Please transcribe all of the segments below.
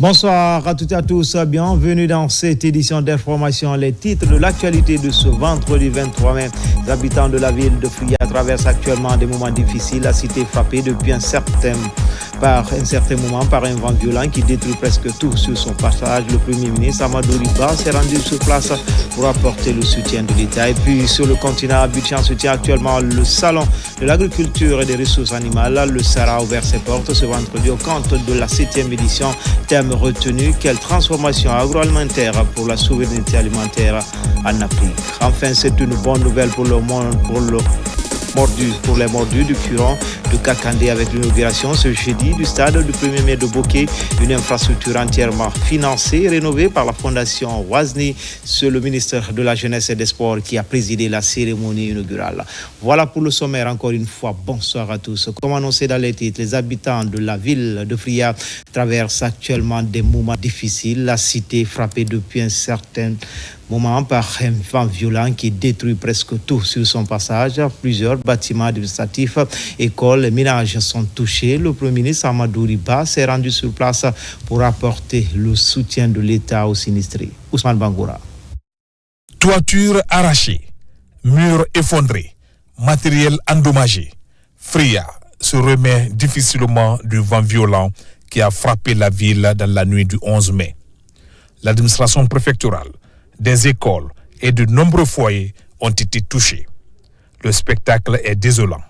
Bonsoir à toutes et à tous, bienvenue dans cette édition d'information. Les titres de l'actualité de ce vendredi 23 mai. Les habitants de la ville de Fria traversent actuellement des moments difficiles. La cité est frappée depuis un certain moment par un vent violent qui détruit presque tout sur son passage. Le Premier ministre Amadou Riba s'est rendu sur place pour apporter le soutien de l'État. Et puis sur le continent, Abidjan se tient actuellement le salon de l'agriculture et des ressources animales. Le SARA a ouvert ses portes ce vendredi au compte de la 7e édition. Thème retenu, quelle transformation agroalimentaire pour la souveraineté alimentaire en Afrique. Enfin, c'est une bonne nouvelle pour les mordus du Curon de Kakandé avec l'inauguration ce jeudi du stade du 1er mai de Bokeh, une infrastructure entièrement financée et rénovée par la fondation Wazni. C'est le ministre de la Jeunesse et des Sports qui a présidé la cérémonie inaugurale. Voilà pour le sommaire. Encore une fois, bonsoir à tous. Comme annoncé dans les titres, les habitants de la ville de Fria traversent actuellement des moments difficiles. La cité est frappée depuis un certain moment par un vent violent qui détruit presque tout sur son passage. Plusieurs bâtiments administratifs, écoles et ménages sont touchés. Le Premier ministre Amadou Riba s'est rendu sur place pour apporter le soutien de l'État aux sinistrés. Ousmane Bangoura. Toiture arrachée, murs effondrés, matériel endommagé. Fria se remet difficilement du vent violent qui a frappé la ville dans la nuit du 11 mai. L'administration préfectorale, des écoles et de nombreux foyers ont été touchés. Le spectacle est désolant.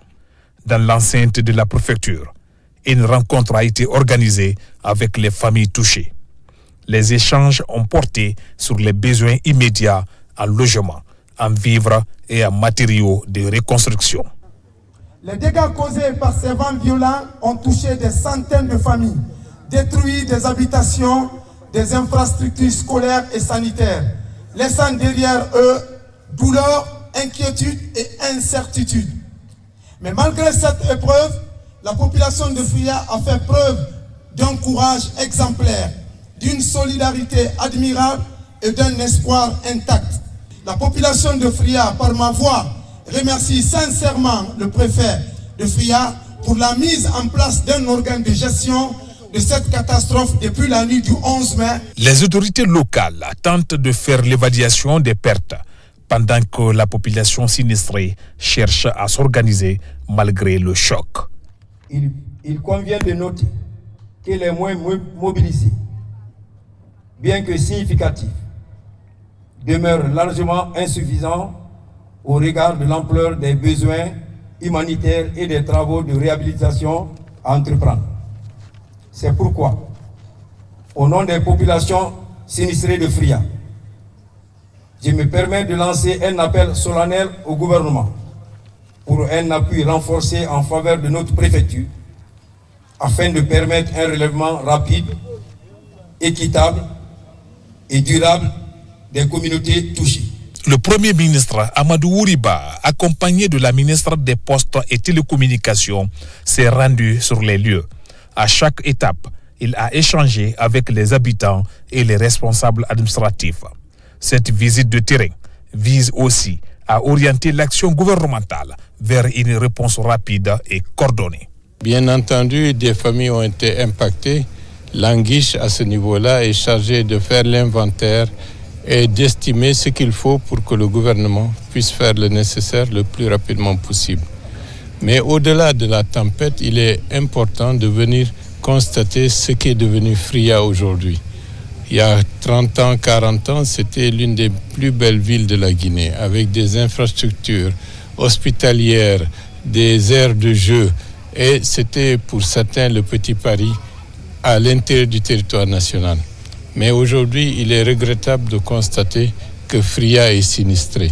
Dans l'enceinte de la préfecture, une rencontre a été organisée avec les familles touchées. Les échanges ont porté sur les besoins immédiats en logement, en vivres et en matériaux de reconstruction. Les dégâts causés par ces vents violents ont touché des centaines de familles, détruit des habitations, des infrastructures scolaires et sanitaires, laissant derrière eux douleur, inquiétude et incertitude. Mais malgré cette épreuve, la population de Fria a fait preuve d'un courage exemplaire, d'une solidarité admirable et d'un espoir intact. La population de Fria, par ma voix, remercie sincèrement le préfet de Fria pour la mise en place d'un organe de gestion de cette catastrophe depuis la nuit du 11 mai. Les autorités locales tentent de faire l'évaluation des pertes pendant que la population sinistrée cherche à s'organiser malgré le choc. Il convient de noter que les moyens mobilisés, bien que significatifs, demeurent largement insuffisants au regard de l'ampleur des besoins humanitaires et des travaux de réhabilitation à entreprendre. C'est pourquoi, au nom des populations sinistrées de Fria, je me permets de lancer un appel solennel au gouvernement pour un appui renforcé en faveur de notre préfecture afin de permettre un relèvement rapide, équitable et durable des communautés touchées. Le Premier ministre Amadou Riba, accompagné de la ministre des Postes et Télécommunications, s'est rendu sur les lieux. À chaque étape, il a échangé avec les habitants et les responsables administratifs. Cette visite de terrain vise aussi à orienter l'action gouvernementale vers une réponse rapide et coordonnée. Bien entendu, des familles ont été impactées. L'Anguiche, à ce niveau-là, est chargée de faire l'inventaire et d'estimer ce qu'il faut pour que le gouvernement puisse faire le nécessaire le plus rapidement possible. Mais au-delà de la tempête, il est important de venir constater ce qu'est devenu Fria aujourd'hui. Il y a 30 ans, 40 ans, c'était l'une des plus belles villes de la Guinée, avec des infrastructures hospitalières, des aires de jeu, et c'était pour certains le petit Paris à l'intérieur du territoire national. Mais aujourd'hui, il est regrettable de constater que Fria est sinistré.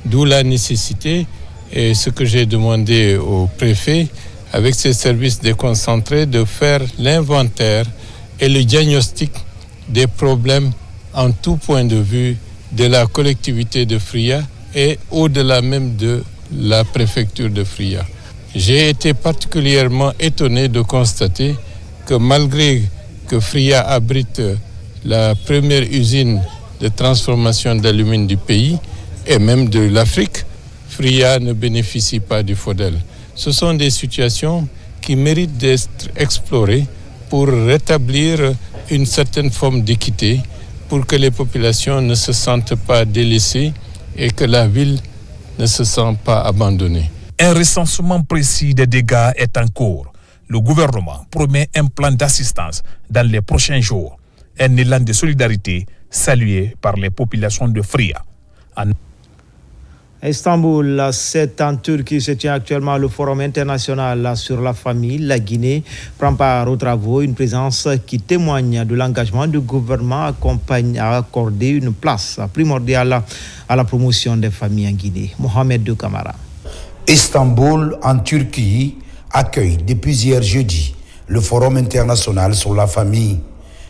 D'où la nécessité, et ce que j'ai demandé au préfet, avec ses services déconcentrés, de faire l'inventaire et le diagnostic des problèmes en tout point de vue de la collectivité de Fria et au-delà même de la préfecture de Fria. J'ai été particulièrement étonné de constater que malgré que Fria abrite la première usine de transformation d'alumine du pays et même de l'Afrique, Fria ne bénéficie pas du FODEL. Ce sont des situations qui méritent d'être explorées pour rétablir une certaine forme d'équité pour que les populations ne se sentent pas délaissées et que la ville ne se sente pas abandonnée. Un recensement précis des dégâts est en cours. Le gouvernement promet un plan d'assistance dans les prochains jours. Un élan de solidarité salué par les populations de Fria. Istanbul, c'est en Turquie se tient actuellement le forum international sur la famille. La Guinée prend part aux travaux, une présence qui témoigne de l'engagement du gouvernement à accorder une place primordiale à la promotion des familles en Guinée. Mohamed De Camara. Istanbul, en Turquie, accueille depuis hier jeudi le forum international sur la famille.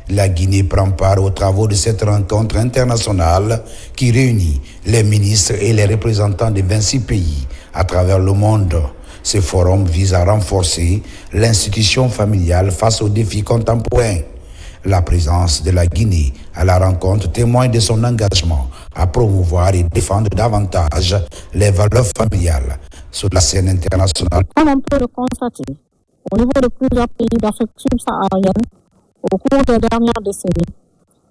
La Guinée prend part aux travaux de cette rencontre internationale qui réunit les ministres et les représentants de 26 pays à travers le monde. Ce forum vise à renforcer l'institution familiale face aux défis contemporains. La présence de la Guinée à la rencontre témoigne de son engagement à promouvoir et défendre davantage les valeurs familiales sur la scène internationale. Comme on peut le constater, au niveau de plusieurs pays d'Afrique subsaharienne, au cours des dernières décennies,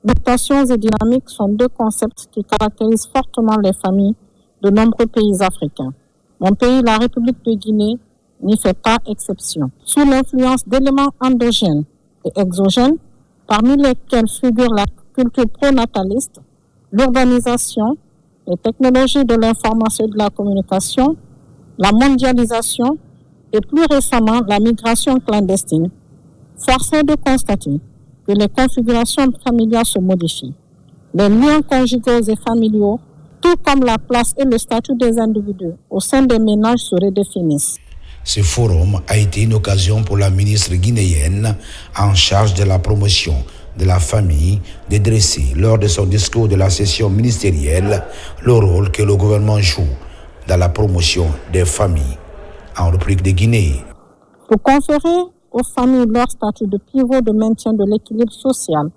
mutations et dynamiques sont deux concepts qui caractérisent fortement les familles de nombreux pays africains. Mon pays, la République de Guinée, n'y fait pas exception. Sous l'influence d'éléments endogènes et exogènes, parmi lesquels figurent la culture pronataliste, l'urbanisation, les technologies de l'information et de la communication, la mondialisation et plus récemment la migration clandestine, force est de constater que les configurations familiales se modifient. Les liens conjugaux et familiaux, tout comme la place et le statut des individus au sein des ménages se redéfinissent. Ce forum a été une occasion pour la ministre guinéenne en charge de la promotion de la famille de dresser, lors de son discours de la session ministérielle, le rôle que le gouvernement joue dans la promotion des familles en République de Guinée. Pour conférer aux familles leur statut de pivot de maintien de l'équilibre social,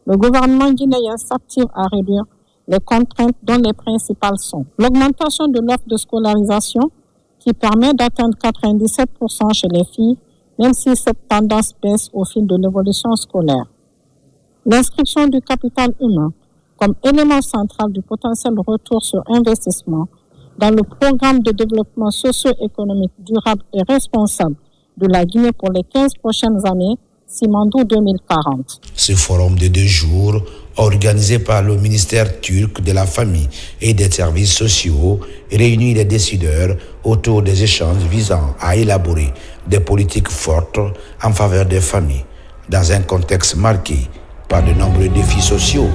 le gouvernement guinéen s'active à réduire les contraintes dont les principales sont l'augmentation de l'offre de scolarisation qui permet d'atteindre 97% chez les filles, même si cette tendance baisse au fil de l'évolution scolaire. L'inscription du capital humain comme élément central du potentiel retour sur investissement dans le programme de développement socio-économique durable et responsable de la Guinée pour les 15 prochaines années, Simandou 2040. Ce forum de 2 jours, organisé par le ministère turc de la Famille et des Services sociaux, réunit les décideurs autour des échanges visant à élaborer des politiques fortes en faveur des familles, dans un contexte marqué par de nombreux défis sociaux.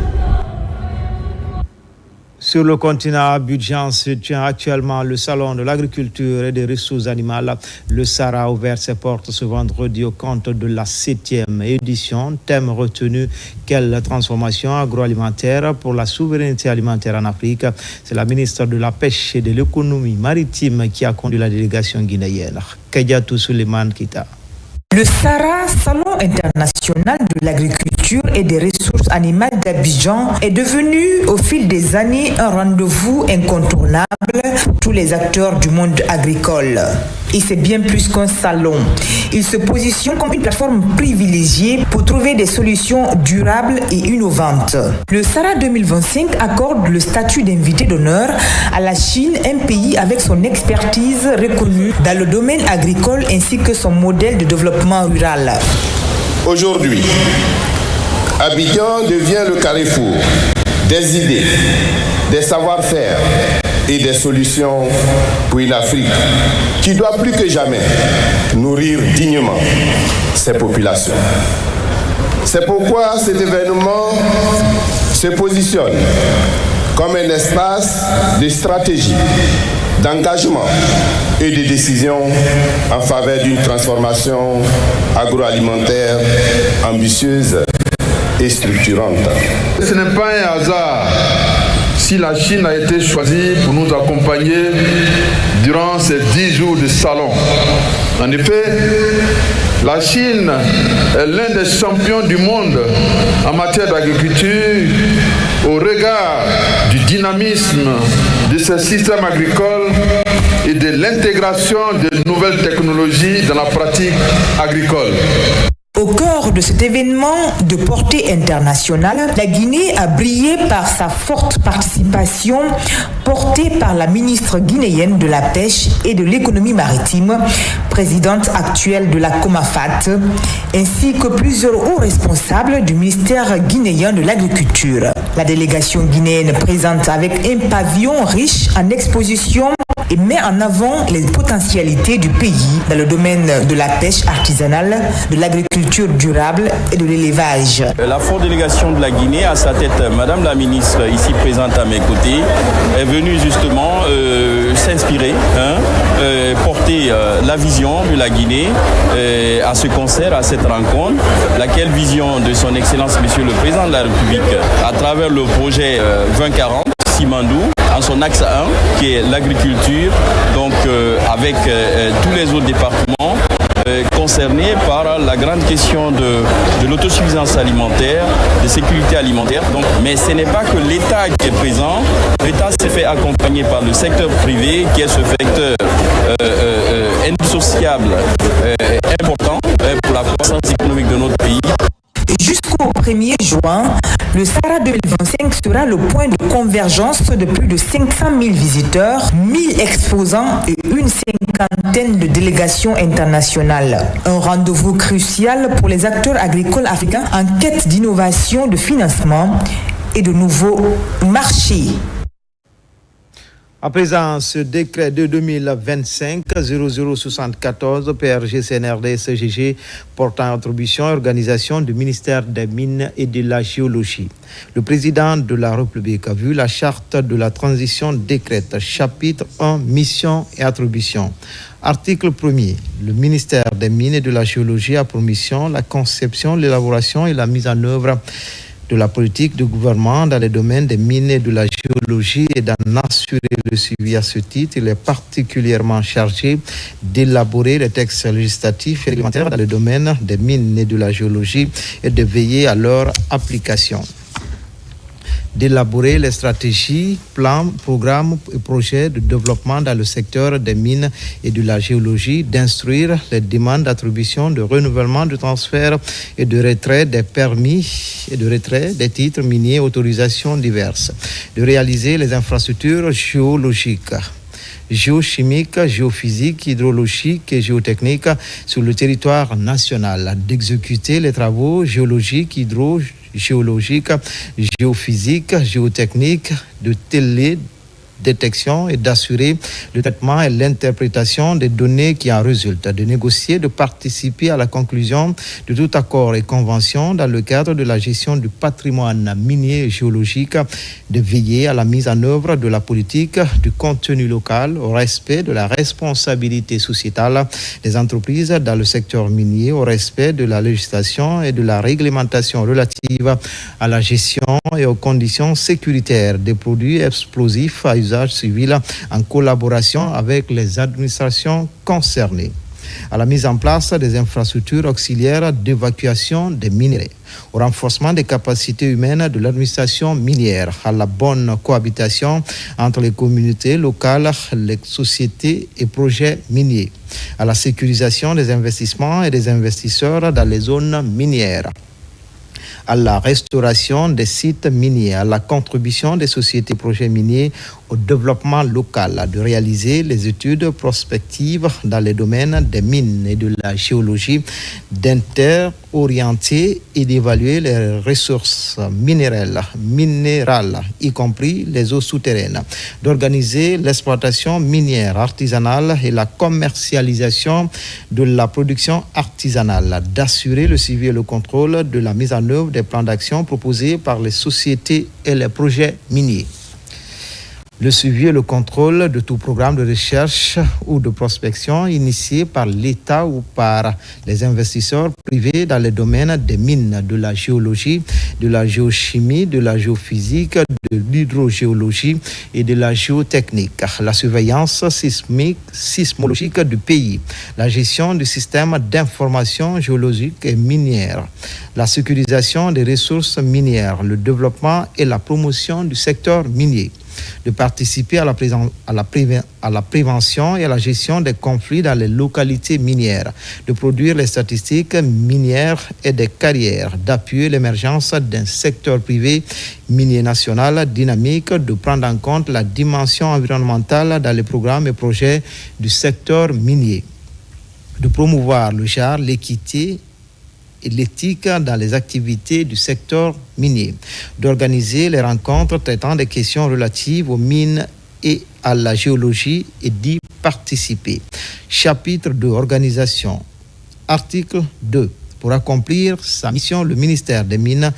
Sur le continent Abidjan se tient actuellement le salon de l'agriculture et des ressources animales. Le SARA a ouvert ses portes ce vendredi au compte de la 7e édition. Thème retenu, quelle transformation agroalimentaire pour la souveraineté alimentaire en Afrique. C'est la ministre de la Pêche et de l'économie maritime qui a conduit la délégation guinéenne. Kadiatou Suleiman Kita. Le SARA, Salon international de l'agriculture et des ressources animales d'Abidjan, est devenu au fil des années un rendez-vous incontournable pour tous les acteurs du monde agricole. Et c'est bien plus qu'un salon. Il se positionne comme une plateforme privilégiée pour trouver des solutions durables et innovantes. Le SARA 2025 accorde le statut d'invité d'honneur à la Chine, un pays avec son expertise reconnue dans le domaine agricole ainsi que son modèle de développement rural. Aujourd'hui, Abidjan devient le carrefour des idées, des savoir-faire et des solutions pour une Afrique qui doit plus que jamais nourrir dignement ses populations. C'est pourquoi cet événement se positionne comme un espace de stratégie, d'engagement et de décision en faveur d'une transformation agroalimentaire ambitieuse et structurante. Ce n'est pas un hasard si la Chine a été choisie pour nous accompagner durant ces 10 jours de salon. En effet, la Chine est l'un des champions du monde en matière d'agriculture au regard du dynamisme de ce système agricole et de l'intégration de nouvelles technologies dans la pratique agricole. Au cœur de cet événement de portée internationale, la Guinée a brillé par sa forte participation portée par la ministre guinéenne de la Pêche et de l'économie maritime, présidente actuelle de la COMAFAT, ainsi que plusieurs hauts responsables du ministère guinéen de l'Agriculture. La délégation guinéenne présente avec un pavillon riche en expositions et met en avant les potentialités du pays dans le domaine de la pêche artisanale, de l'agriculture durable et de l'élevage. La forte délégation de la Guinée, à sa tête Madame la ministre ici présente à mes côtés, est venue justement s'inspirer, porter la vision de la Guinée à ce concert, à cette rencontre, laquelle vision de son Excellence Monsieur le Président de la République à travers le projet 2040 Simandou, en son axe 1, qui est l'agriculture, donc avec tous les autres départements concernés par la grande question de l'autosuffisance alimentaire, de sécurité alimentaire. Donc, mais ce n'est pas que l'État qui est présent. L'État s'est fait accompagner par le secteur privé, qui est ce secteur indissociable, important pour la croissance économique de notre pays. Jusqu'au 1er juin, le Sahara 2025 sera le point de convergence de plus de 500 000 visiteurs, 1000 exposants et une cinquantaine de délégations internationales. Un rendez-vous crucial pour les acteurs agricoles africains en quête d'innovation, de financement et de nouveaux marchés. À présent, ce décret de 2025-0074 PRG CNRD CGG portant attribution et organisation du ministère des Mines et de la Géologie. Le président de la République a vu la charte de la transition décrète, chapitre 1, mission et attribution. Article 1er. Le ministère des Mines et de la Géologie a pour mission la conception, l'élaboration et la mise en œuvre de la politique du gouvernement dans les domaines des mines et de la géologie et d'en assurer le suivi. À ce titre, il est particulièrement chargé d'élaborer les textes législatifs et réglementaires dans le domaine des mines et de la géologie et de veiller à leur application. D'élaborer les stratégies, plans, programmes et projets de développement dans le secteur des mines et de la géologie, d'instruire les demandes d'attribution, de renouvellement, de transfert et de retrait des permis et de retrait des titres miniers, autorisations diverses, de réaliser les infrastructures géologiques, géochimiques, géophysiques, hydrologiques et géotechniques sur le territoire national, d'exécuter les travaux géologiques, géologique, géophysique, géotechnique, de télédétection et d'assurer le traitement et l'interprétation des données qui en résultent, de négocier, de participer à la conclusion de tout accord et convention dans le cadre de la gestion du patrimoine minier et géologique, de veiller à la mise en œuvre de la politique du contenu local, au respect de la responsabilité sociétale des entreprises dans le secteur minier, au respect de la législation et de la réglementation relative à la gestion et aux conditions sécuritaires des produits explosifs à usage civil en collaboration avec les administrations concernées, à la mise en place des infrastructures auxiliaires d'évacuation des minerais, au renforcement des capacités humaines de l'administration minière, à la bonne cohabitation entre les communautés locales, les sociétés et projets miniers, à la sécurisation des investissements et des investisseurs dans les zones minières, à la restauration des sites miniers, à la contribution des sociétés projets miniers au développement local, de réaliser les études prospectives dans les domaines des mines et de la géologie, d'inter-orienter et d'évaluer les ressources minérales, y compris les eaux souterraines, d'organiser l'exploitation minière artisanale et la commercialisation de la production artisanale, d'assurer le suivi et le contrôle de la mise en œuvre des plans d'action proposés par les sociétés et les projets miniers. Le suivi et le contrôle de tout programme de recherche ou de prospection initié par l'État ou par les investisseurs privés dans les domaines des mines, de la géologie, de la géochimie, de la géophysique, de l'hydrogéologie et de la géotechnique, la surveillance sismologique du pays, la gestion du système d'information géologique et minière, la sécurisation des ressources minières, le développement et la promotion du secteur minier, de participer à la prévention et à la gestion des conflits dans les localités minières, de produire les statistiques minières et des carrières, d'appuyer l'émergence d'un secteur privé minier national dynamique, de prendre en compte la dimension environnementale dans les programmes et projets du secteur minier, de promouvoir le genre, l'équité et l'éthique dans les activités du secteur minier, d'organiser les rencontres traitant des questions relatives aux mines et à la géologie et d'y participer. Chapitre 2, organisation. Article 2. Pour accomplir sa mission, le ministère des Mines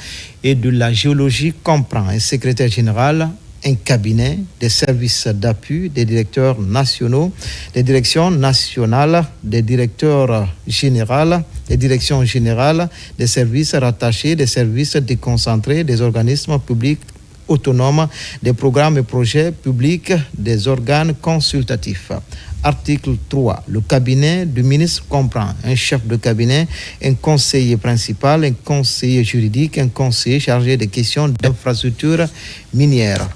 et de la Géologie comprend un secrétaire général, un cabinet, des services d'appui, des directeurs nationaux, des directions nationales, des directeurs généraux, des directions générales, des services rattachés, des services déconcentrés, des organismes publics autonomes, des programmes et projets publics, des organes consultatifs. Article 3. Le cabinet du ministre comprend un chef de cabinet, un conseiller principal, un conseiller juridique, un conseiller chargé des questions d'infrastructures minières,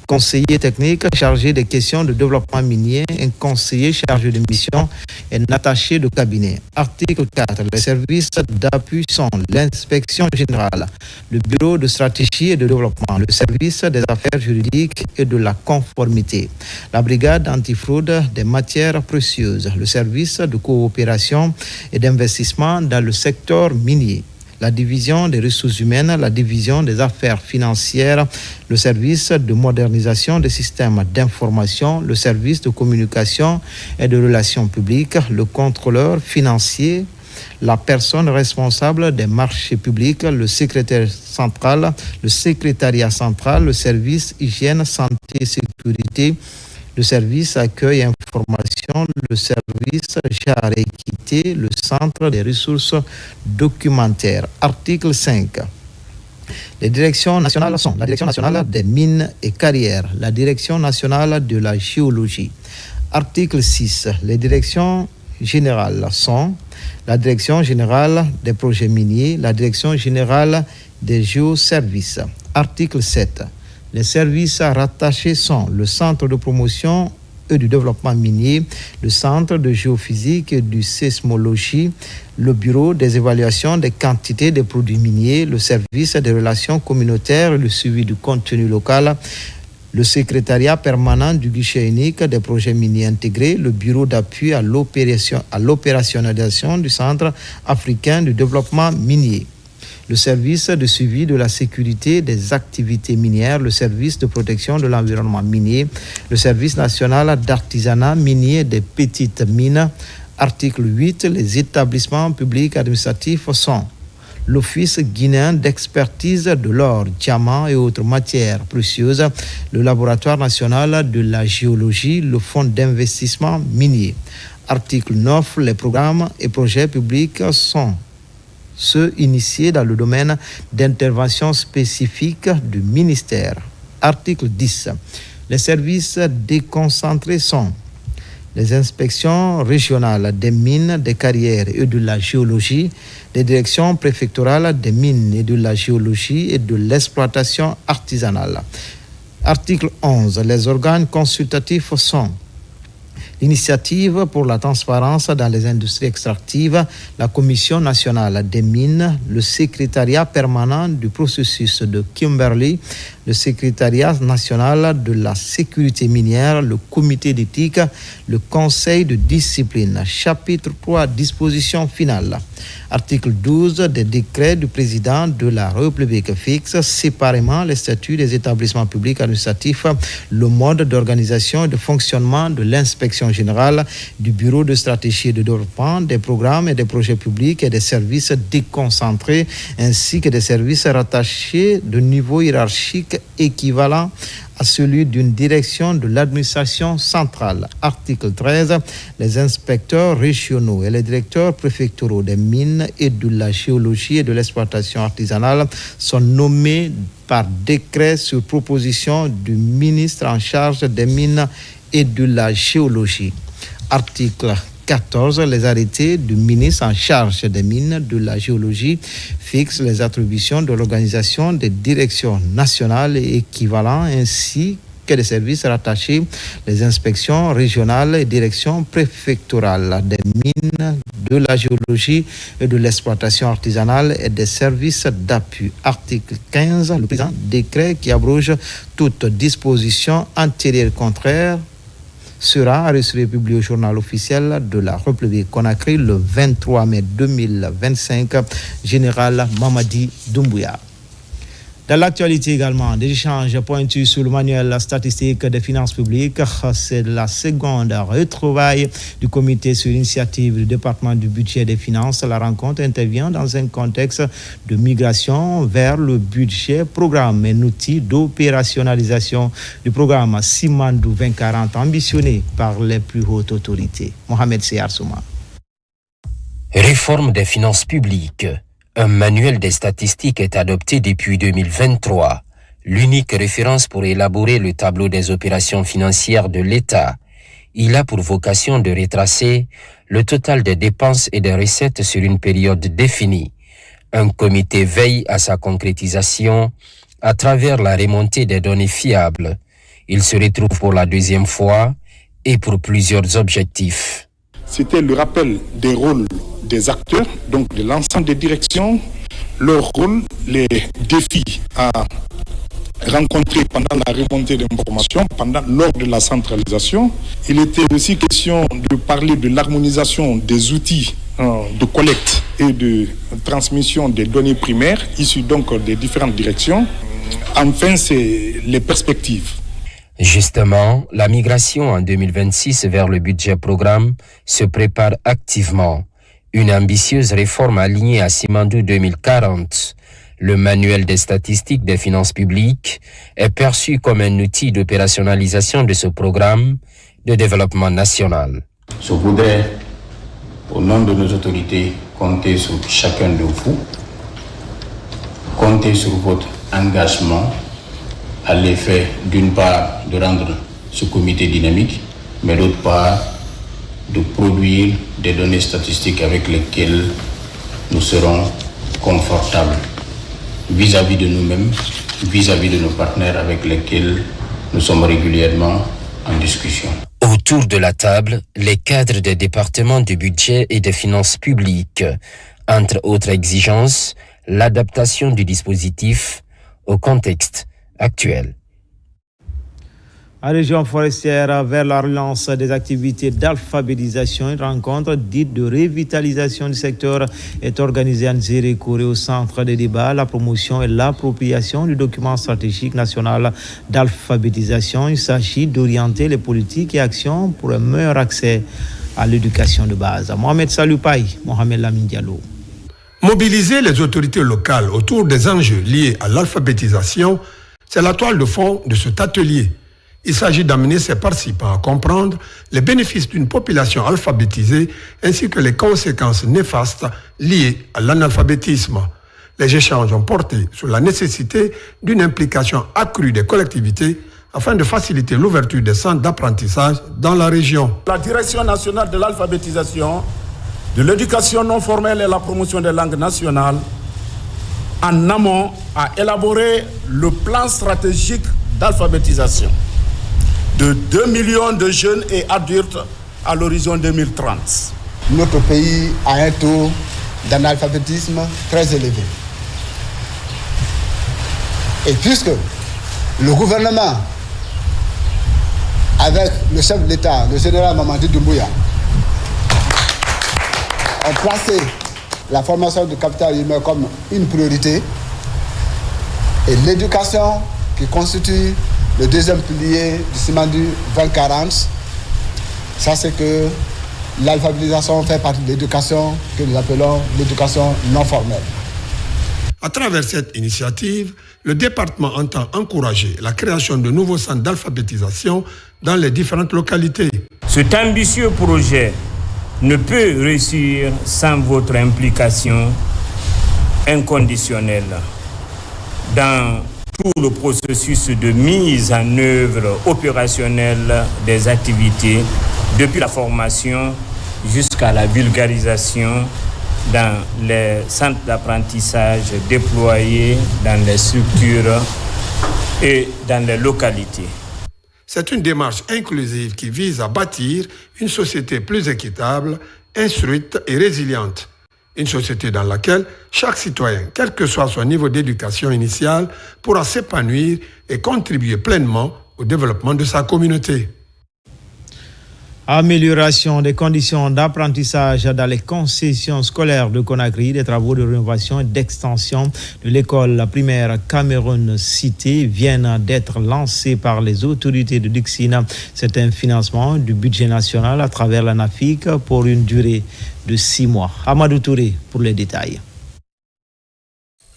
conseiller technique chargé des questions de développement minier, un conseiller chargé de mission et un attaché de cabinet. Article 4. Les services d'appui sont l'inspection générale, le bureau de stratégie et de développement, le service des affaires juridiques et de la conformité, la brigade antifraude des matières précieuses, le service de coopération et d'investissement dans le secteur minier, la division des ressources humaines, la division des affaires financières, le service de modernisation des systèmes d'information, le service de communication et de relations publiques, le contrôleur financier, la personne responsable des marchés publics, le secrétaire central, le secrétariat central, le service hygiène, santé et sécurité, le service accueil et information, le service genre et équité, le centre des ressources documentaires. Article 5. Les directions nationales sont la Direction nationale des mines et carrières, la Direction nationale de la géologie. Article 6. Les directions générales sont la Direction générale des projets miniers, la Direction générale des géoservices. Article 7. Les services rattachés sont le Centre de promotion et du développement minier, le Centre de géophysique et de sismologie, le Bureau des évaluations des quantités de produits miniers, le Service des relations communautaires et le suivi du contenu local, le Secrétariat permanent du guichet unique des projets miniers intégrés, le Bureau d'appui à l'opérationnalisation du Centre africain du développement minier, le service de suivi de la sécurité des activités minières, le service de protection de l'environnement minier, le service national d'artisanat minier des petites mines. Article 8. Les établissements publics administratifs sont l'Office guinéen d'expertise de l'or, diamants et autres matières précieuses, le Laboratoire national de la géologie, le Fonds d'investissement minier. Article 9. Les programmes et projets publics sont ceux initiés dans le domaine d'intervention spécifique du ministère. Article 10. Les services déconcentrés sont les inspections régionales des mines, des carrières et de la géologie, les directions préfectorales des mines et de la géologie et de l'exploitation artisanale. Article 11. Les organes consultatifs sont l'Initiative pour la transparence dans les industries extractives, la Commission nationale des mines, le Secrétariat permanent du processus de Kimberley, le Secrétariat national de la sécurité minière, le Comité d'éthique, le Conseil de discipline. Chapitre 3, dispositions finales. Article 12 des décrets du président de la République fixe séparément les statuts des établissements publics administratifs, le mode d'organisation et de fonctionnement de l'inspection générale, du bureau de stratégie et de développement, des programmes et des projets publics et des services déconcentrés, ainsi que des services rattachés de niveau hiérarchique équivalent à celui d'une direction de l'administration centrale. Article 13. Les inspecteurs régionaux et les directeurs préfectoraux des mines et de la géologie et de l'exploitation artisanale sont nommés par décret sur proposition du ministre en charge des mines et de la géologie. Article 14, les arrêtés du ministre en charge des mines, de la géologie fixent les attributions de l'organisation des directions nationales et équivalents ainsi que des services rattachés, les inspections régionales et directions préfectorales des mines, de la géologie et de l'exploitation artisanale et des services d'appui. Article 15, le présent décret qui abroge toute disposition antérieure contraire sera arrêté publié au journal officiel de la République Conakry le 23 mai 2025. Général Mamadi Doumbouya. Dans l'actualité également, des échanges pointus sur le manuel statistique des finances publiques. C'est la seconde retrouvaille du comité sur l'initiative du département du budget et des finances. La rencontre intervient dans un contexte de migration vers le budget, programme et outil d'opérationnalisation du programme Simandou 2040 ambitionné par les plus hautes autorités. Mohamed Seyar Souma. Réforme des finances publiques. Un manuel des statistiques est adopté depuis 2023, l'unique référence pour élaborer le tableau des opérations financières de l'État. Il a pour vocation de retracer le total des dépenses et des recettes sur une période définie. Un comité veille à sa concrétisation à travers la remontée des données fiables. Il se retrouve pour la deuxième fois et pour plusieurs objectifs. C'était le rappel des rôles des acteurs, donc de l'ensemble des directions, leur rôle, les défis à rencontrer pendant la remontée d'informations, lors de la centralisation. Il était aussi question de parler de l'harmonisation des outils de collecte et de transmission des données primaires, issues donc des différentes directions. Enfin, c'est les perspectives. Justement, la migration en 2026 vers le budget programme se prépare activement. Une ambitieuse réforme alignée à Simandou 2040. Le manuel des statistiques des finances publiques est perçu comme un outil d'opérationnalisation de ce programme de développement national. Je voudrais, au nom de nos autorités, compter sur chacun de vous, compter sur votre engagement à l'effet, d'une part, de rendre ce comité dynamique, mais d'autre part, de produire des données statistiques avec lesquelles nous serons confortables vis-à-vis de nous-mêmes, vis-à-vis de nos partenaires avec lesquels nous sommes régulièrement en discussion. Autour de la table, les cadres des départements du budget et des finances publiques. Entre autres exigences, l'adaptation du dispositif au contexte actuel. En région forestière, vers la relance des activités d'alphabétisation, une rencontre dite de revitalisation du secteur est organisée à Nzérékoré au centre des débats, la promotion et l'appropriation du document stratégique national d'alphabétisation. Il s'agit d'orienter les politiques et actions pour un meilleur accès à l'éducation de base. Mohamed Saloupaï, Mohamed Lamine Diallo. Mobiliser les autorités locales autour des enjeux liés à l'alphabétisation, c'est la toile de fond de cet atelier. Il s'agit d'amener ses participants à comprendre les bénéfices d'une population alphabétisée ainsi que les conséquences néfastes liées à l'analphabétisme. Les échanges ont porté sur la nécessité d'une implication accrue des collectivités afin de faciliter l'ouverture des centres d'apprentissage dans la région. La Direction nationale de l'alphabétisation, de l'éducation non formelle et la promotion des langues nationales, en amont, a élaboré le plan stratégique d'alphabétisation de 2 millions de jeunes et adultes à l'horizon 2030. Notre pays a un taux d'analphabétisme très élevé. Et puisque le gouvernement, avec le chef de l'État, le général Mamadi Doumbouya, ont placé la formation du capital humain comme une priorité, et l'éducation qui constitue le deuxième pilier du Simandou 2040, ça c'est que l'alphabétisation fait partie de l'éducation que nous appelons l'éducation non formelle. À travers cette initiative, le département entend encourager la création de nouveaux centres d'alphabétisation dans les différentes localités. Cet ambitieux projet ne peut réussir sans votre implication inconditionnelle dans tout le processus de mise en œuvre opérationnelle des activités, depuis la formation jusqu'à la vulgarisation dans les centres d'apprentissage déployés dans les structures et dans les localités. C'est une démarche inclusive qui vise à bâtir une société plus équitable, instruite et résiliente. Une société dans laquelle chaque citoyen, quel que soit son niveau d'éducation initiale, pourra s'épanouir et contribuer pleinement au développement de sa communauté. Amélioration des conditions d'apprentissage dans les concessions scolaires de Conakry, des travaux de rénovation et d'extension de l'école primaire Cameroun Cité viennent d'être lancés par les autorités de Dixine. C'est un financement du budget national à travers la NAFIC pour une durée de 6 mois. Amadou Touré pour les détails.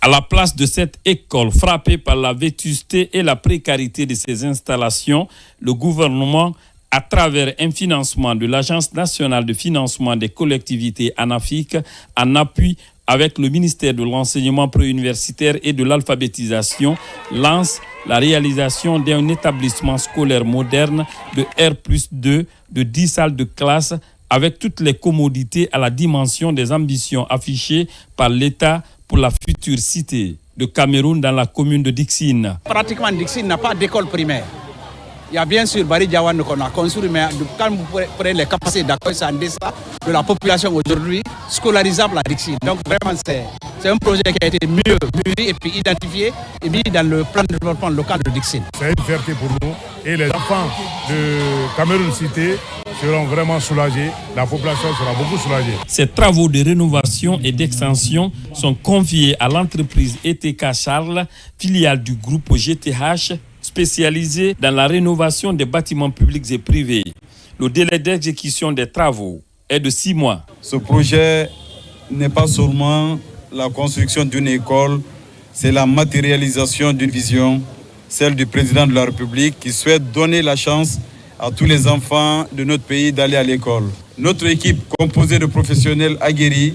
À la place de cette école frappée par la vétusté et la précarité de ses installations, le gouvernement, à travers un financement de l'Agence nationale de financement des collectivités ANAFIC, en appui avec le ministère de l'enseignement préuniversitaire et de l'alphabétisation, lance la réalisation d'un établissement scolaire moderne de R+2 de 10 salles de classe avec toutes les commodités à la dimension des ambitions affichées par l'État pour la future cité de Cameroun dans la commune de Dixine. Pratiquement, Dixine n'a pas d'école primaire. Il y a bien sûr Bari Diawane qu'on a construit, mais quand vous prenez les capacités d'accueil, c'est en deçà de la population aujourd'hui scolarisable à Dixine. Donc vraiment, c'est un projet qui a été mieux mûri et puis identifié et mis dans le plan de développement local de Dixine. C'est une fierté pour nous et les enfants de Cameroun Cité seront vraiment soulagés, la population sera beaucoup soulagée. Ces travaux de rénovation et d'extension sont confiés à l'entreprise ETK Charles, filiale du groupe GTH, spécialisée dans la rénovation des bâtiments publics et privés. Le délai d'exécution des travaux est de 6 mois. Ce projet n'est pas seulement la construction d'une école, c'est la matérialisation d'une vision, celle du président de la République qui souhaite donner la chance à tous les enfants de notre pays d'aller à l'école. Notre équipe composée de professionnels aguerris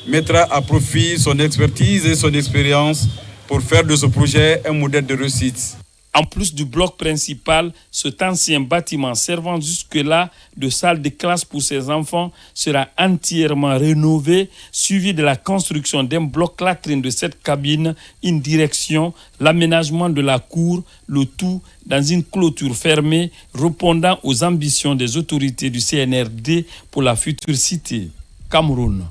mettra à profit son expertise et son expérience pour faire de ce projet un modèle de réussite. En plus du bloc principal, cet ancien bâtiment servant jusque-là de salle de classe pour ses enfants sera entièrement rénové, suivi de la construction d'un bloc latrine de 7 cabines, une direction, l'aménagement de la cour, le tout dans une clôture fermée répondant aux ambitions des autorités du CNRD pour la future cité. Cameroun.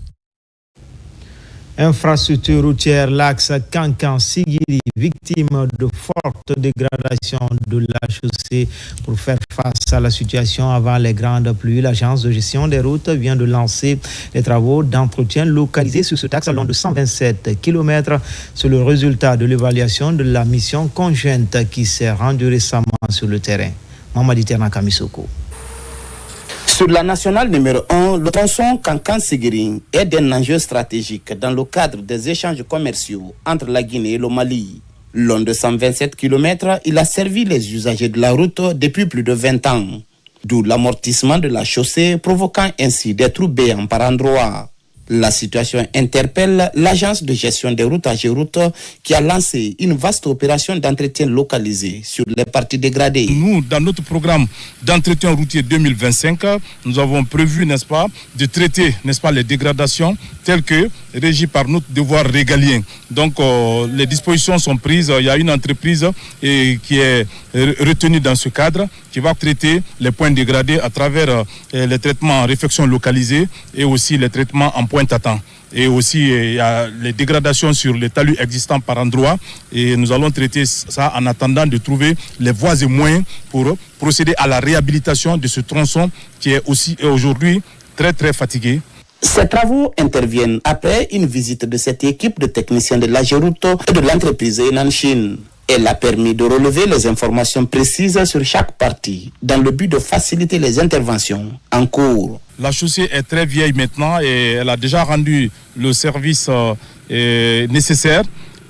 Infrastructure routière, l'axe Kankan-Sigiri, victime de forte dégradation de la chaussée. Pour faire face à la situation avant les grandes pluies, l'agence de gestion des routes vient de lancer les travaux d'entretien localisés sur ce axe long de 127 km. C'est le résultat de l'évaluation de la mission conjointe qui s'est rendue récemment sur le terrain. Mamadi Ternaka Misoko. Sur la nationale numéro 1, le tronçon Kankan-Sigiri est d'un enjeu stratégique dans le cadre des échanges commerciaux entre la Guinée et le Mali. Long de 127 km, il a servi les usagers de la route depuis plus de 20 ans. D'où l'amortissement de la chaussée, provoquant ainsi des trous béants par endroits. La situation interpelle l'agence de gestion des routes AGEROUTE qui a lancé une vaste opération d'entretien localisé sur les parties dégradées. Nous, dans notre programme d'entretien routier 2025, nous avons prévu, n'est-ce pas, de traiter, n'est-ce pas, les dégradations telles que régies par notre devoir régalien. Donc, les dispositions sont prises. Il y a une entreprise qui est retenue dans ce cadre qui va traiter les points dégradés à travers les traitements en réfection localisée et aussi les traitements en pointe à temps. Et aussi, il y a les dégradations sur les talus existants par endroit. Et nous allons traiter ça en attendant de trouver les voies et moyens pour procéder à la réhabilitation de ce tronçon qui est aussi aujourd'hui très très fatigué. Ces travaux interviennent après une visite de cette équipe de techniciens de l'AGEROUTE et de l'entreprise Enanchin. Elle a permis de relever les informations précises sur chaque partie dans le but de faciliter les interventions en cours. La chaussée est très vieille maintenant et elle a déjà rendu le service nécessaire.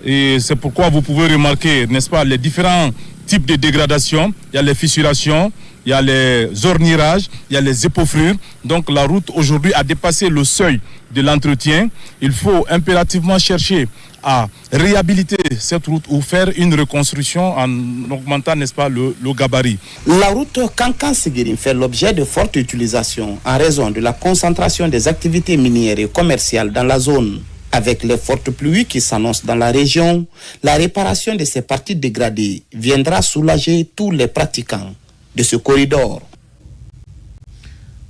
Et c'est pourquoi vous pouvez remarquer, n'est-ce pas, les différents types de dégradation. Il y a les fissurations, il y a les ornirages, il y a les épaufrures. Donc la route aujourd'hui a dépassé le seuil de l'entretien. Il faut impérativement chercher à réhabiliter cette route ou faire une reconstruction en augmentant, n'est-ce pas, le gabarit. La route Kankan-Seguirim fait l'objet de fortes utilisations en raison de la concentration des activités minières et commerciales dans la zone. Avec les fortes pluies qui s'annoncent dans la région, la réparation de ces parties dégradées viendra soulager tous les pratiquants de ce corridor.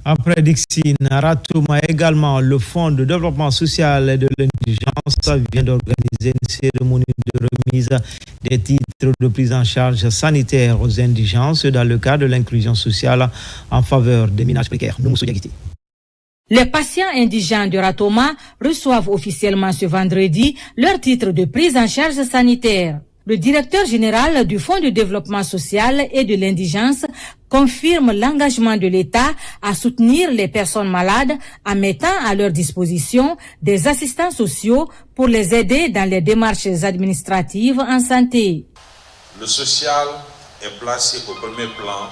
Après Dixine, Ratouma également, le Fonds de développement social et de l'indigence vient d'organiser une cérémonie de remise des titres de prise en charge sanitaire aux indigences dans le cadre de l'inclusion sociale en faveur des ménages précaires. Les patients indigents de Ratouma reçoivent officiellement ce vendredi leur titre de prise en charge sanitaire. Le directeur général du Fonds de développement social et de l'indigence confirme l'engagement de l'État à soutenir les personnes malades en mettant à leur disposition des assistants sociaux pour les aider dans les démarches administratives en santé. Le social est placé au premier plan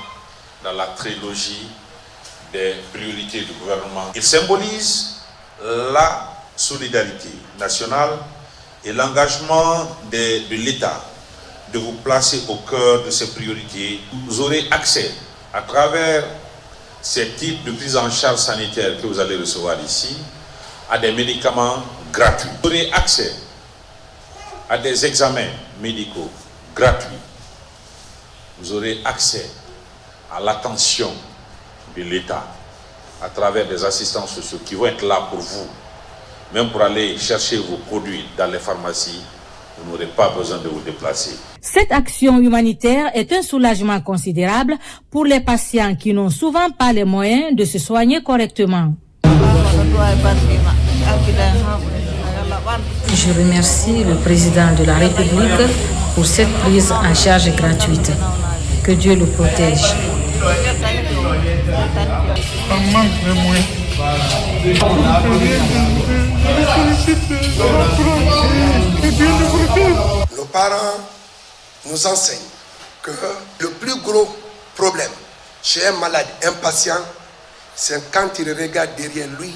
dans la trilogie des priorités du gouvernement. Il symbolise la solidarité nationale et l'engagement de l'État de vous placer au cœur de ces priorités. Vous aurez accès à travers ces types de prise en charge sanitaire que vous allez recevoir ici à des médicaments gratuits. Vous aurez accès à des examens médicaux gratuits. Vous aurez accès à l'attention de l'État à travers des assistants sociaux qui vont être là pour vous. Même pour aller chercher vos produits dans les pharmacies, vous n'aurez pas besoin de vous déplacer. Cette action humanitaire est un soulagement considérable pour les patients qui n'ont souvent pas les moyens de se soigner correctement. Je remercie le président de la République pour cette prise en charge gratuite. Que Dieu le protège. Nos parents nous enseignent que le plus gros problème chez un malade impatient, c'est quand il regarde derrière lui,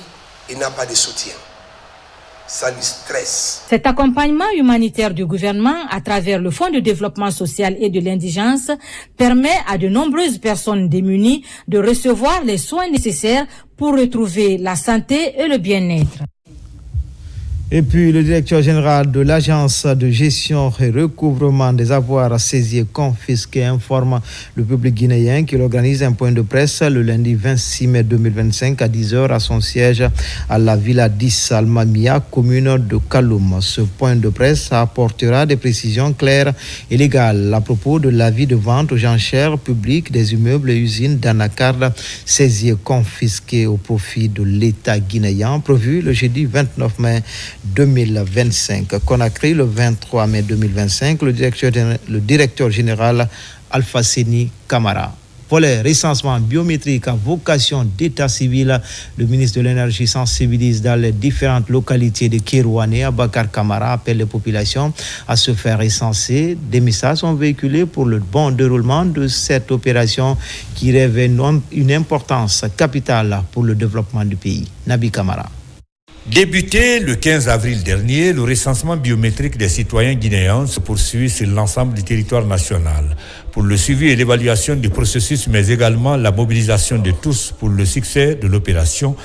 il n'a pas de soutien. Ça lui stresse. Cet accompagnement humanitaire du gouvernement à travers le Fonds de développement social et de l'indigence permet à de nombreuses personnes démunies de recevoir les soins nécessaires pour retrouver la santé et le bien-être. Et puis, le directeur général de l'Agence de gestion et recouvrement des avoirs saisis et confisqués informe le public guinéen qu'il organise un point de presse le lundi 26 mai 2025 à 10h à son siège à la Villa 10 Almamia, commune de Kaloum. Ce point de presse apportera des précisions claires et légales à propos de l'avis de vente aux enchères publiques des immeubles et usines d'Anacarde saisis et confisqués au profit de l'État guinéen, prévu le jeudi 29 mai 2025. Conakry, le 23 mai 2025, le directeur général Alpha Séni Camara. Pour les recensements biométriques à vocation d'état civil, le ministre de l'Énergie sensibilise dans les différentes localités de Kérouané. Abakar Camara appelle les populations à se faire recenser. Des messages sont véhiculés pour le bon déroulement de cette opération qui revêt une importance capitale pour le développement du pays. Nabi Camara. Débuté le 15 avril dernier, le recensement biométrique des citoyens guinéens se poursuit sur l'ensemble du territoire national. Pour le suivi et l'évaluation du processus, mais également la mobilisation de tous pour le succès de l'opération,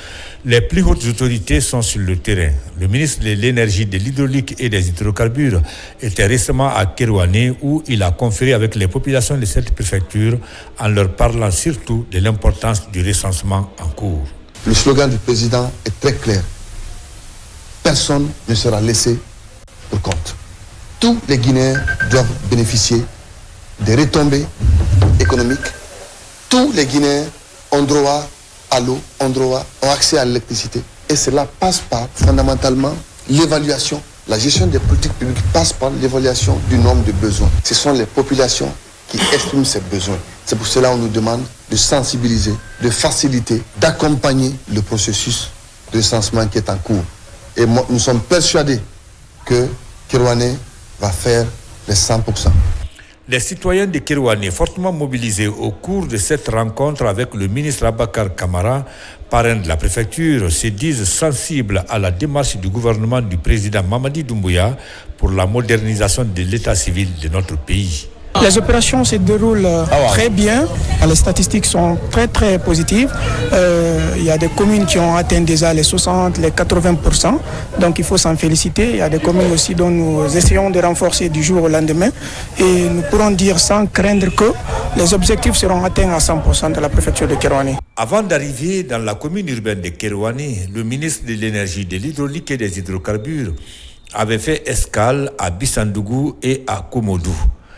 les plus hautes autorités sont sur le terrain. Le ministre de l'Énergie, de l'Hydraulique et des Hydrocarbures était récemment à Kérouané où il a conféré avec les populations de cette préfecture en leur parlant surtout de l'importance du recensement en cours. Le slogan du président est très clair. Personne ne sera laissé pour compte. Tous les Guinéens doivent bénéficier des retombées économiques. Tous les Guinéens ont droit à l'eau, ont accès à l'électricité. Et cela passe par, fondamentalement, l'évaluation. La gestion des politiques publiques passe par l'évaluation du nombre de besoins. Ce sont les populations qui expriment ces besoins. C'est pour cela qu'on nous demande de sensibiliser, de faciliter, d'accompagner le processus de recensement qui est en cours. Et nous sommes persuadés que Kérouané va faire les 100%. Les citoyens de Kerouané, fortement mobilisés au cours de cette rencontre avec le ministre Abakar Kamara, parrain de la préfecture, se disent sensibles à la démarche du gouvernement du président Mamadi Doumbouya pour la modernisation de l'état civil de notre pays. Les opérations se déroulent très bien. Les statistiques sont très très positives. Il y a des communes qui ont atteint déjà les 60, les 80%. Donc il faut s'en féliciter. Il y a des communes aussi dont nous essayons de renforcer du jour au lendemain. Et nous pourrons dire sans craindre que les objectifs seront atteints à 100% de la préfecture de Kerouané. Avant d'arriver dans la commune urbaine de Kerouané, le ministre de l'Énergie, de l'Hydraulique et des Hydrocarbures avait fait escale à Bissandougou et à Komodou.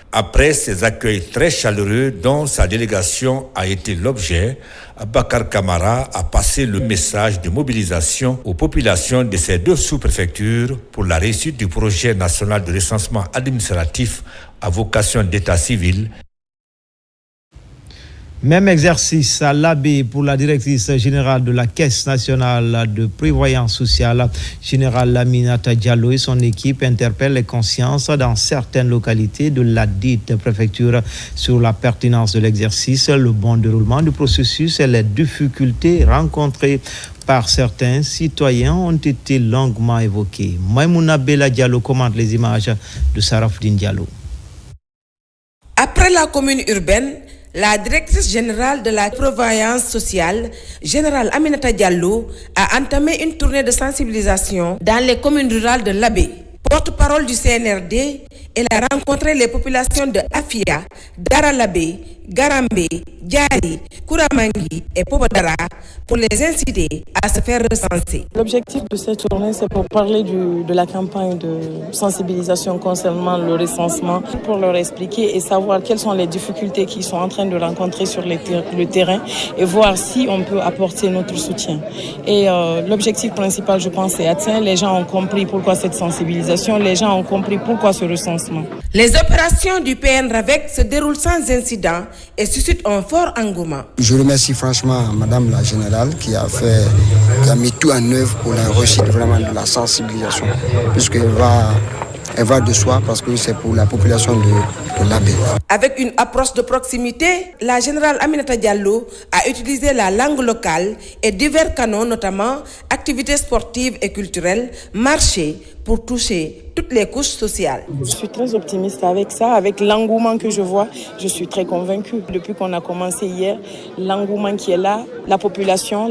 Après ces accueils très chaleureux dont sa délégation a été l'objet, Abakar Kamara a passé le message de mobilisation aux populations de ces deux sous-préfectures pour la réussite du projet national de recensement administratif à vocation d'état civil. Même exercice à l'Abbé pour la directrice générale de la Caisse nationale de prévoyance sociale, générale Aminata Diallo et son équipe interpellent les consciences dans certaines localités de la dite préfecture sur la pertinence de l'exercice, le bon déroulement du processus et les difficultés rencontrées par certains citoyens ont été longuement évoquées. Maïmouna Bella Diallo commente les images de Sarafdine Diallo. Après la commune urbaine, la directrice générale de la prévoyance sociale, générale Aminata Diallo, a entamé une tournée de sensibilisation dans les communes rurales de l'Abbé. Porte-parole du CNRD, elle a rencontré les populations de Afia, Daralabé, Garambé, Diari, Kouramangui et Pobodara pour les inciter à se faire recenser. L'objectif de cette tournée, c'est pour parler de la campagne de sensibilisation concernant le recensement, pour leur expliquer et savoir quelles sont les difficultés qu'ils sont en train de rencontrer sur le terrain et voir si on peut apporter notre soutien. Et l'objectif principal, je pense, est atteint. Les gens ont compris pourquoi cette sensibilisation, les gens ont compris pourquoi ce recensement. Les opérations du PN RAVEC se déroulent sans incident et suscitent un fort engouement. Je remercie franchement Madame la Générale qui a mis tout en œuvre pour la réussite vraiment de la sensibilisation, puisqu'elle va de soi parce que c'est pour la population de l'Abbé. Avec une approche de proximité, la générale Aminata Diallo a utilisé la langue locale et divers canaux, notamment activités sportives et culturelles, marchés, pour toucher toutes les couches sociales. Je suis très optimiste avec ça, avec l'engouement que je vois. Je suis très convaincue. Depuis qu'on a commencé hier, l'engouement qui est là, la population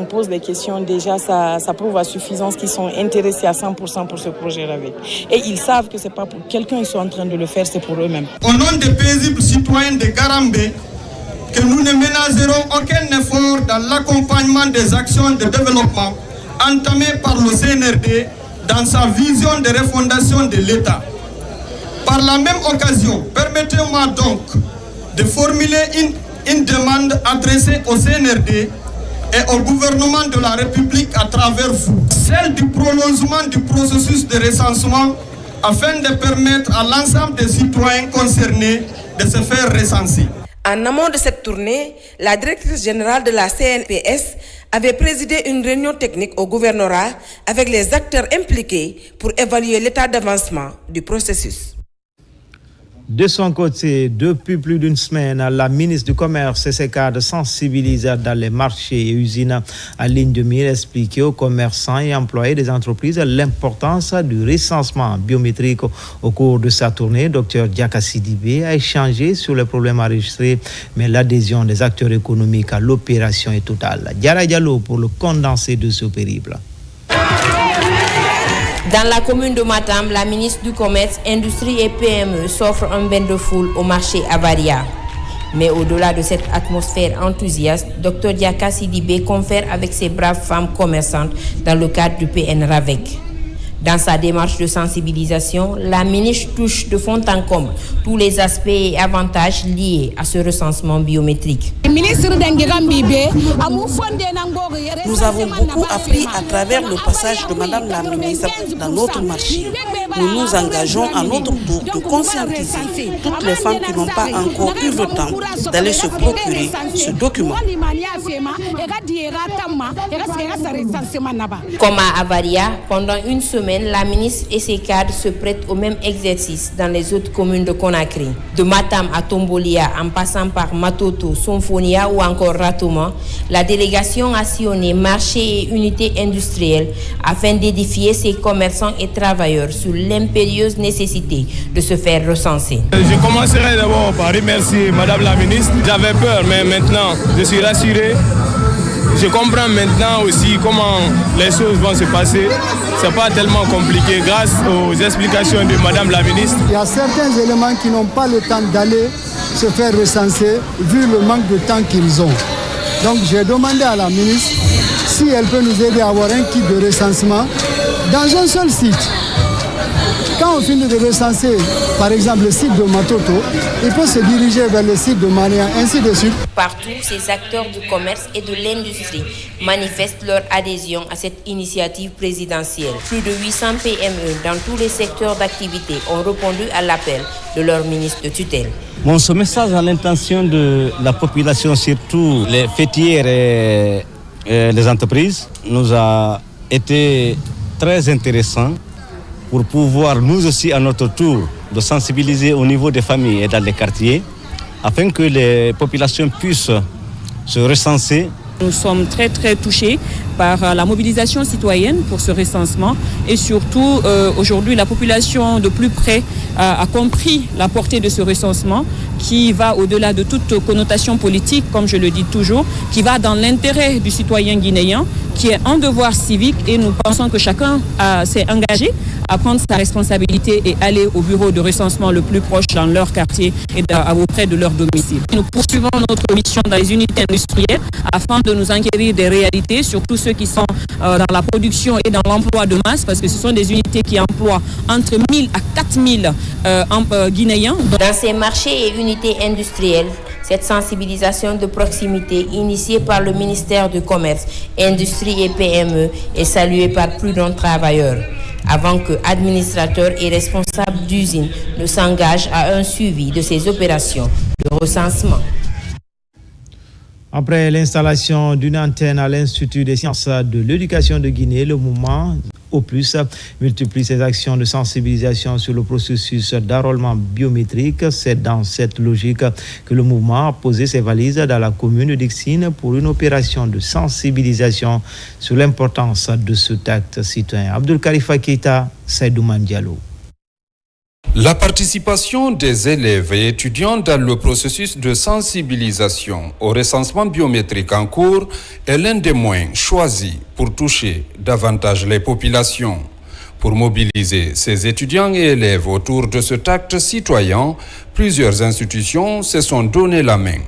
pose des questions. Déjà, ça prouve à suffisance qu'ils sont intéressés à 100% pour ce projet RAVEC. Et ils savent que c'est pas pour quelqu'un qui sont en train de le faire, c'est pour eux-mêmes. Au nom des paisibles citoyens de Garambé, que nous ne ménagerons aucun effort dans l'accompagnement des actions de développement entamées par le CNRD dans sa vision de refondation de l'État. Par la même occasion, permettez-moi donc de formuler une demande adressée au CNRD et au gouvernement de la République à travers vous, celle du prolongement du processus de recensement afin de permettre à l'ensemble des citoyens concernés de se faire recenser. En amont de cette tournée, la directrice générale de la CNPS avait présidé une réunion technique au gouvernorat avec les acteurs impliqués pour évaluer l'état d'avancement du processus. De son côté, depuis plus d'une semaine, la ministre du Commerce et ses cadres sensibilisent dans les marchés et usines à ligne de mire, expliquer aux commerçants et employés des entreprises l'importance du recensement biométrique. Au cours de sa tournée, Dr Diaka Sidibé a échangé sur les problèmes enregistrés, mais l'adhésion des acteurs économiques à l'opération est totale. Diara Diallo pour le condensé de ce périple. Dans la commune de Matam, la ministre du Commerce, Industrie et PME s'offre un bain de foule au marché Avaria. Mais au-delà de cette atmosphère enthousiaste, Dr Diaka Sidibé confère avec ses braves femmes commerçantes dans le cadre du PN RAVEC. Dans sa démarche de sensibilisation, la ministre touche de fond en comble tous les aspects et avantages liés à ce recensement biométrique. Nous avons beaucoup appris à travers le passage de Madame la ministre dans notre marché. Nous nous engageons à notre tour de conscientiser toutes les femmes qui n'ont pas encore eu le temps d'aller se procurer ce document. Comme à Avaria, pendant une semaine, semaine, la ministre et ses cadres se prêtent au même exercice dans les autres communes de Conakry. De Matam à Tombolia, en passant par Matoto, Somfonia ou encore Ratoma, la délégation a sillonné marchés et unités industrielles afin d'édifier ses commerçants et travailleurs sur l'impérieuse nécessité de se faire recenser. Je commencerai d'abord par remercier Madame la ministre. J'avais peur, mais maintenant je suis rassuré. Je comprends maintenant aussi comment les choses vont se passer. Ce n'est pas tellement compliqué grâce aux explications de Madame la ministre. Il y a certains éléments qui n'ont pas le temps d'aller se faire recenser vu le manque de temps qu'ils ont. Donc j'ai demandé à la ministre si elle peut nous aider à avoir un kit de recensement dans un seul site. Quand on finit de recenser, par exemple, le site de Matoto, il peut se diriger vers le site de Maléa, ainsi de suite. Partout, ces acteurs du commerce et de l'industrie manifestent leur adhésion à cette initiative présidentielle. Plus de 800 PME dans tous les secteurs d'activité ont répondu à l'appel de leur ministre de tutelle. Ce message à l'intention de la population, surtout les fêtières et les entreprises, nous a été très intéressant pour pouvoir nous aussi à notre tour de sensibiliser au niveau des familles et dans les quartiers afin que les populations puissent se recenser. Nous sommes très touchés par la mobilisation citoyenne pour ce recensement et surtout aujourd'hui la population de plus près a compris la portée de ce recensement qui va au-delà de toute connotation politique, comme je le dis toujours, qui va dans l'intérêt du citoyen guinéen, qui est un devoir civique et nous pensons que chacun s'est engagé à prendre sa responsabilité et aller au bureau de recensement le plus proche dans leur quartier et auprès de leur domicile. Nous poursuivons notre mission dans les unités industrielles afin de nous enquérir des réalités, surtout ceux qui sont dans la production et dans l'emploi de masse, parce que ce sont des unités qui emploient entre 1000 à 4000 Guinéens. Dans ces marchés et unités industrielles, cette sensibilisation de proximité initiée par le ministère du Commerce, Industrie et PME est saluée par plus d'un travailleur, avant que administrateurs et responsables d'usines ne s'engagent à un suivi de ces opérations de recensement. Après l'installation d'une antenne à l'Institut des sciences de l'éducation de Guinée, le mouvement Opus multiplie ses actions de sensibilisation sur le processus d'enrôlement biométrique. C'est dans cette logique que le mouvement a posé ses valises dans la commune d'Ixine pour une opération de sensibilisation sur l'importance de cet acte citoyen. Abdul Karifa Keita, Saïdouman Diallo. La participation des élèves et étudiants dans le processus de sensibilisation au recensement biométrique en cours est l'un des moyens choisis pour toucher davantage les populations. Pour mobiliser ces étudiants et élèves autour de cet acte citoyen, plusieurs institutions se sont donné la main.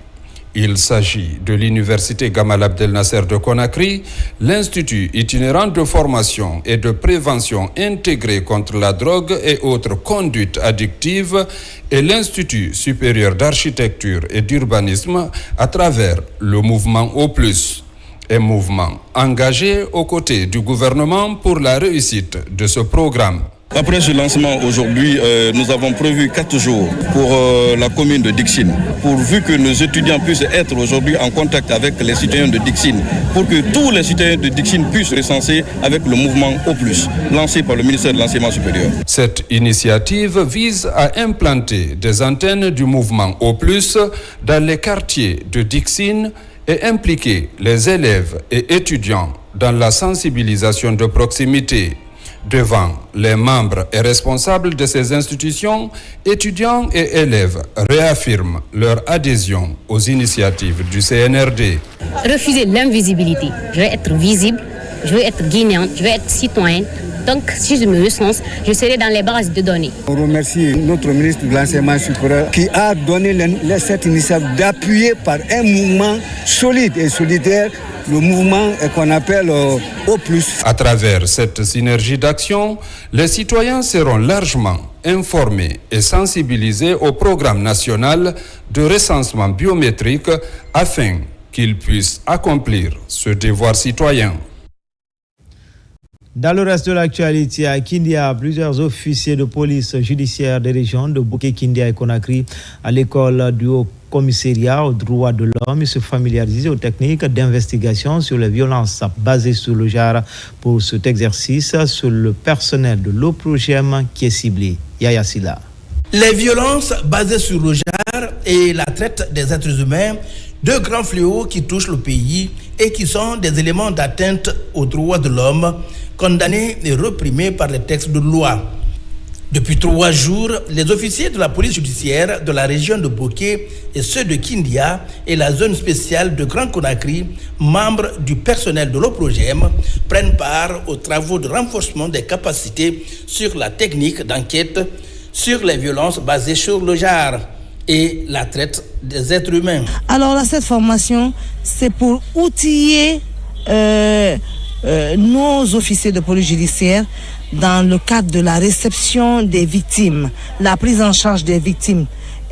Il s'agit de l'Université Gamal Abdel Nasser de Conakry, l'Institut itinérant de formation et de prévention intégrée contre la drogue et autres conduites addictives et l'Institut supérieur d'architecture et d'urbanisme à travers le mouvement Opus. Un mouvement engagé aux côtés du gouvernement pour la réussite de ce programme. Après ce lancement aujourd'hui, nous avons prévu 4 jours pour la commune de Dixine, pourvu que nos étudiants puissent être aujourd'hui en contact avec les citoyens de Dixine, pour que tous les citoyens de Dixine puissent recenser avec le mouvement Opus, lancé par le ministère de l'Enseignement supérieur. Cette initiative vise à implanter des antennes du mouvement Opus dans les quartiers de Dixine et impliquer les élèves et étudiants dans la sensibilisation de proximité. Devant les membres et responsables de ces institutions, étudiants et élèves réaffirment leur adhésion aux initiatives du CNRD. Refuser l'invisibilité. Je vais être visible, je veux être guinéenne, je veux être citoyenne. Donc, si je me recense, je serai dans les bases de données. On remercie notre ministre de l'Enseignement supérieur qui a donné cette initiative d'appuyer par un mouvement solide et solidaire, le mouvement qu'on appelle Opus. À travers cette synergie d'action, les citoyens seront largement informés et sensibilisés au programme national de recensement biométrique afin qu'ils puissent accomplir ce devoir citoyen. Dans le reste de l'actualité, à Kindia, plusieurs officiers de police judiciaire des régions de Bouké, Kindia et Conakry à l'école du Haut commissariat aux droits de l'homme et se familiariser aux techniques d'investigation sur les violences basées sur le genre. Pour cet exercice, c'est le personnel de l'OPROGEM qui est ciblé. Yaya Silla. Les violences basées sur le genre et la traite des êtres humains, deux grands fléaux qui touchent le pays et qui sont des éléments d'atteinte aux droits de l'homme, condamnés et reprimés par les textes de loi. Depuis 3 jours, les officiers de la police judiciaire de la région de Boké et ceux de Kindia et la zone spéciale de Grand Conakry, membres du personnel de l'OPROGEM, prennent part aux travaux de renforcement des capacités sur la technique d'enquête sur les violences basées sur le genre et la traite des êtres humains. Alors là, cette formation, c'est pour outiller nos officiers de police judiciaire dans le cadre de la réception des victimes, la prise en charge des victimes,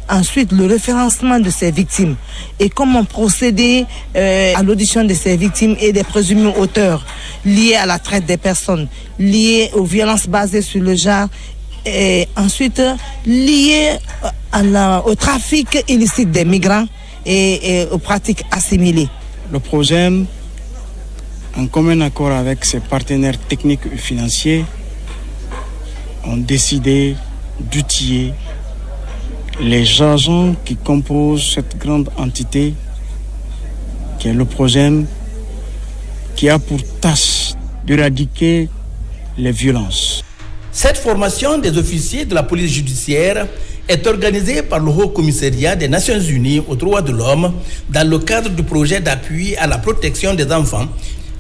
ensuite le référencement de ces victimes et comment procéder à l'audition de ces victimes et des présumés auteurs liés à la traite des personnes, liés aux violences basées sur le genre et ensuite liés au trafic illicite des migrants et aux pratiques assimilées. Le projet, en commun accord avec ses partenaires techniques et financiers, ont décidé d'outiller les agents qui composent cette grande entité qui est le projet, qui a pour tâche d'éradiquer les violences. Cette formation des officiers de la police judiciaire est organisée par le Haut Commissariat des Nations Unies aux droits de l'homme dans le cadre du projet d'appui à la protection des enfants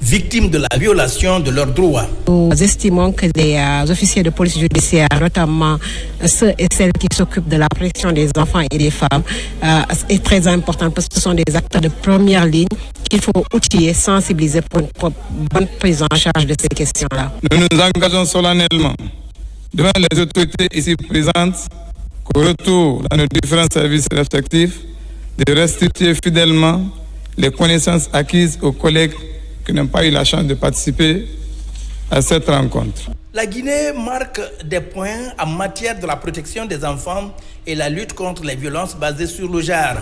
victimes de la violation de leurs droits. Nous estimons que les officiers de police judiciaire, notamment ceux et celles qui s'occupent de la protection des enfants et des femmes, est très important parce que ce sont des acteurs de première ligne qu'il faut outiller, sensibiliser pour une bonne prise en charge de ces questions-là. Nous nous engageons solennellement devant les autorités ici présentes qu'au retour dans nos différents services respectifs, de restituer fidèlement les connaissances acquises aux collègues qui n'ont pas eu la chance de participer à cette rencontre. La Guinée marque des points en matière de la protection des enfants et la lutte contre les violences basées sur le genre.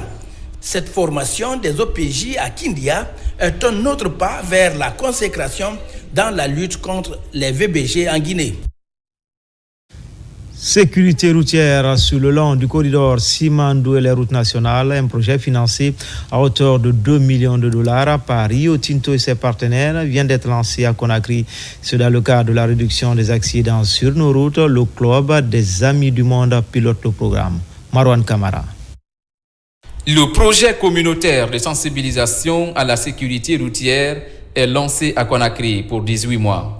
Cette formation des OPJ à Kindia est un autre pas vers la consécration dans la lutte contre les VBG en Guinée. Sécurité routière sur le long du corridor Simandou et les routes nationales, un projet financé à hauteur de 2 millions de dollars par Rio Tinto et ses partenaires vient d'être lancé à Conakry. C'est dans le cadre de la réduction des accidents sur nos routes. Le club des Amis du Monde pilote le programme. Marwan Kamara. Le projet communautaire de sensibilisation à la sécurité routière est lancé à Conakry pour 18 mois.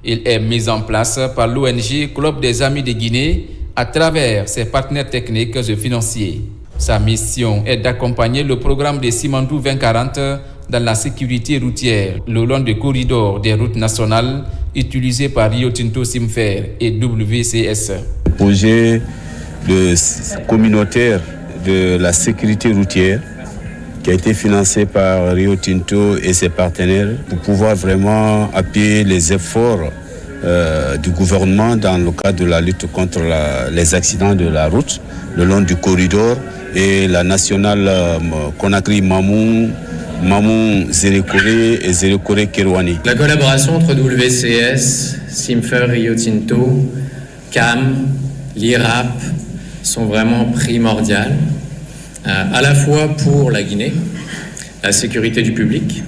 Il est mis en place par l'ONG Club des Amis de Guinée à travers ses partenaires techniques et financiers. Sa mission est d'accompagner le programme de Simandou 2040 dans la sécurité routière le long du corridor des routes nationales utilisé par Rio Tinto Simfer et WCS. Le projet communautaire de la sécurité routière qui a été financé par Rio Tinto et ses partenaires pour pouvoir vraiment appuyer les efforts du gouvernement dans le cadre de la lutte contre les accidents de la route le long du corridor et la nationale Conakry-Mamou, Zérékoré et Zérékoré-Kérouani. La collaboration entre WCS, Simfer, Rio Tinto, CAM, l'IRAP sont vraiment primordiales. À la fois pour la Guinée, la sécurité du public,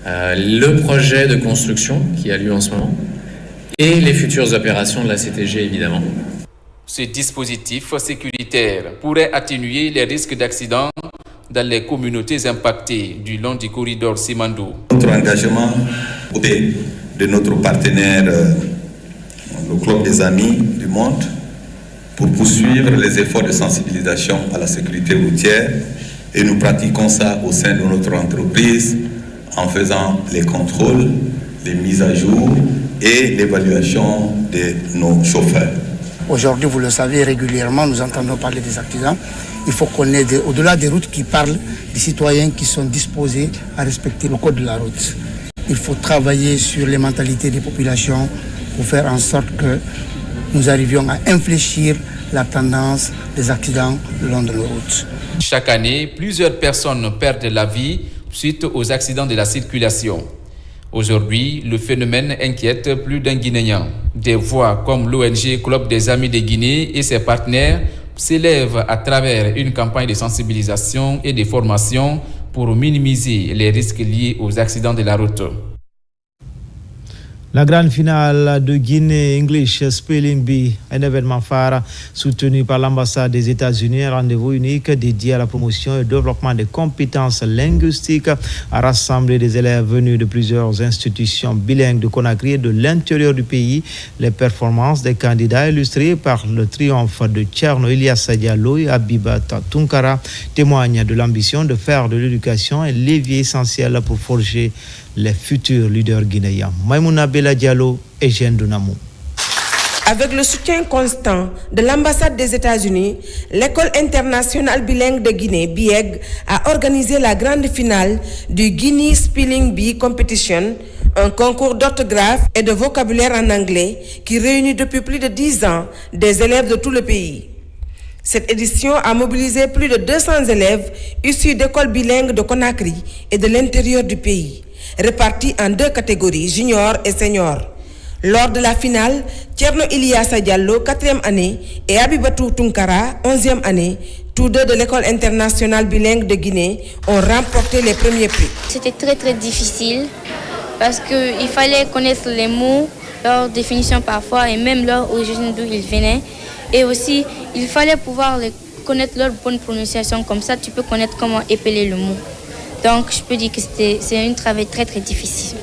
le projet de construction qui a lieu en ce moment et les futures opérations de la CTG évidemment. Ce dispositif sécuritaire pourrait atténuer les risques d'accidents dans les communautés impactées du long du corridor Simandou. Notre engagement de notre partenaire, le Club des Amis du Monde, pour poursuivre les efforts de sensibilisation à la sécurité routière et nous pratiquons ça au sein de notre entreprise en faisant les contrôles, les mises à jour et l'évaluation de nos chauffeurs. Aujourd'hui, vous le savez, régulièrement, nous entendons parler des accidents. Il faut qu'on ait, au-delà des routes qui parlent, des citoyens qui sont disposés à respecter le code de la route. Il faut travailler sur les mentalités des populations pour faire en sorte que nous arrivions à infléchir la tendance des accidents le long de nos routes. Chaque année, plusieurs personnes perdent la vie suite aux accidents de la circulation. Aujourd'hui, le phénomène inquiète plus d'un Guinéen. Des voix comme l'ONG Club des Amis de Guinée et ses partenaires s'élèvent à travers une campagne de sensibilisation et de formation pour minimiser les risques liés aux accidents de la route. La grande finale de Guinée English Spelling Bee, un événement phare soutenu par l'ambassade des États-Unis, un rendez-vous unique dédié à la promotion et au développement des compétences linguistiques, a rassemblé des élèves venus de plusieurs institutions bilingues de Conakry et de l'intérieur du pays. Les performances des candidats illustrées par le triomphe de Thierno Ilyassa Diallo et Abibata Tunkara témoignent de l'ambition de faire de l'éducation un levier essentiel pour forger les futurs leaders guinéens. Maïmouna Bella Diallo et Jeanne Dunamou. Avec le soutien constant de l'ambassade des États-Unis, l'école internationale bilingue de Guinée, BIEG, a organisé la grande finale du Guinea Spelling Bee Competition, un concours d'orthographe et de vocabulaire en anglais qui réunit depuis plus de 10 ans des élèves de tout le pays. Cette édition a mobilisé plus de 200 élèves issus d'écoles bilingues de Conakry et de l'intérieur du pays, répartis en 2 catégories, junior et senior. Lors de la finale, Thierno Ilyassa Diallo, 4e année, et Abibatou Tunkara, 11e année, tous deux de l'école internationale bilingue de Guinée, ont remporté les premiers prix. C'était très difficile parce qu'il fallait connaître les mots, leur définition parfois et même leur origine d'où ils venaient. Et aussi, il fallait pouvoir connaître leur bonne prononciation, comme ça tu peux connaître comment épeler le mot. Donc, je peux dire que c'est un travail très difficile.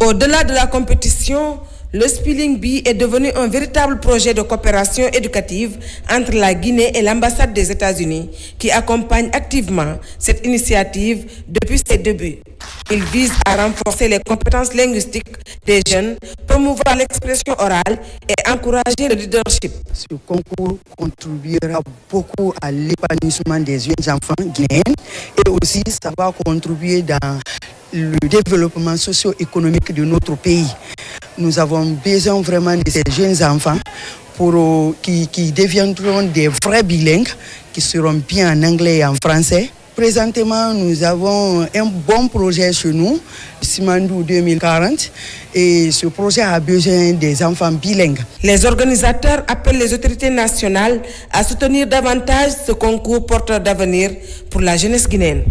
Au-delà de la compétition, le Spelling Bee est devenu un véritable projet de coopération éducative entre la Guinée et l'ambassade des États-Unis, qui accompagne activement cette initiative depuis ses débuts. Il vise à renforcer les compétences linguistiques des jeunes, promouvoir l'expression orale et encourager le leadership. Ce concours contribuera beaucoup à l'épanouissement des jeunes enfants guinéens et aussi ça va contribuer dans le développement socio-économique de notre pays. Nous avons besoin vraiment de ces jeunes enfants qui deviendront des vrais bilingues, qui seront bien en anglais et en français. Présentement, nous avons un bon projet chez nous, Simandou 2040, et ce projet a besoin des enfants bilingues. Les organisateurs appellent les autorités nationales à soutenir davantage ce concours porteur d'avenir pour la jeunesse guinéenne.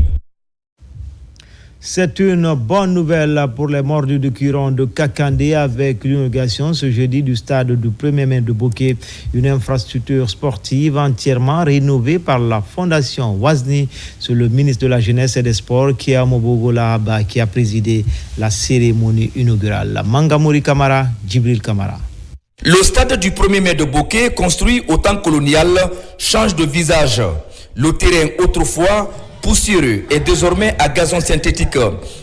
C'est une bonne nouvelle pour les mordus de Curon de Kakandé avec l'inauguration ce jeudi du stade du 1er mai de Boké, une infrastructure sportive entièrement rénovée par la Fondation Wazni. C'est le ministre de la Jeunesse et des Sports, Kia Mobogola Abba, qui a présidé la cérémonie inaugurale. Mangamouri Kamara, Djibril Kamara. Le stade du 1er mai de Boké, construit au temps colonial, change de visage. Le terrain autrefois poussiéreux et désormais à gazon synthétique.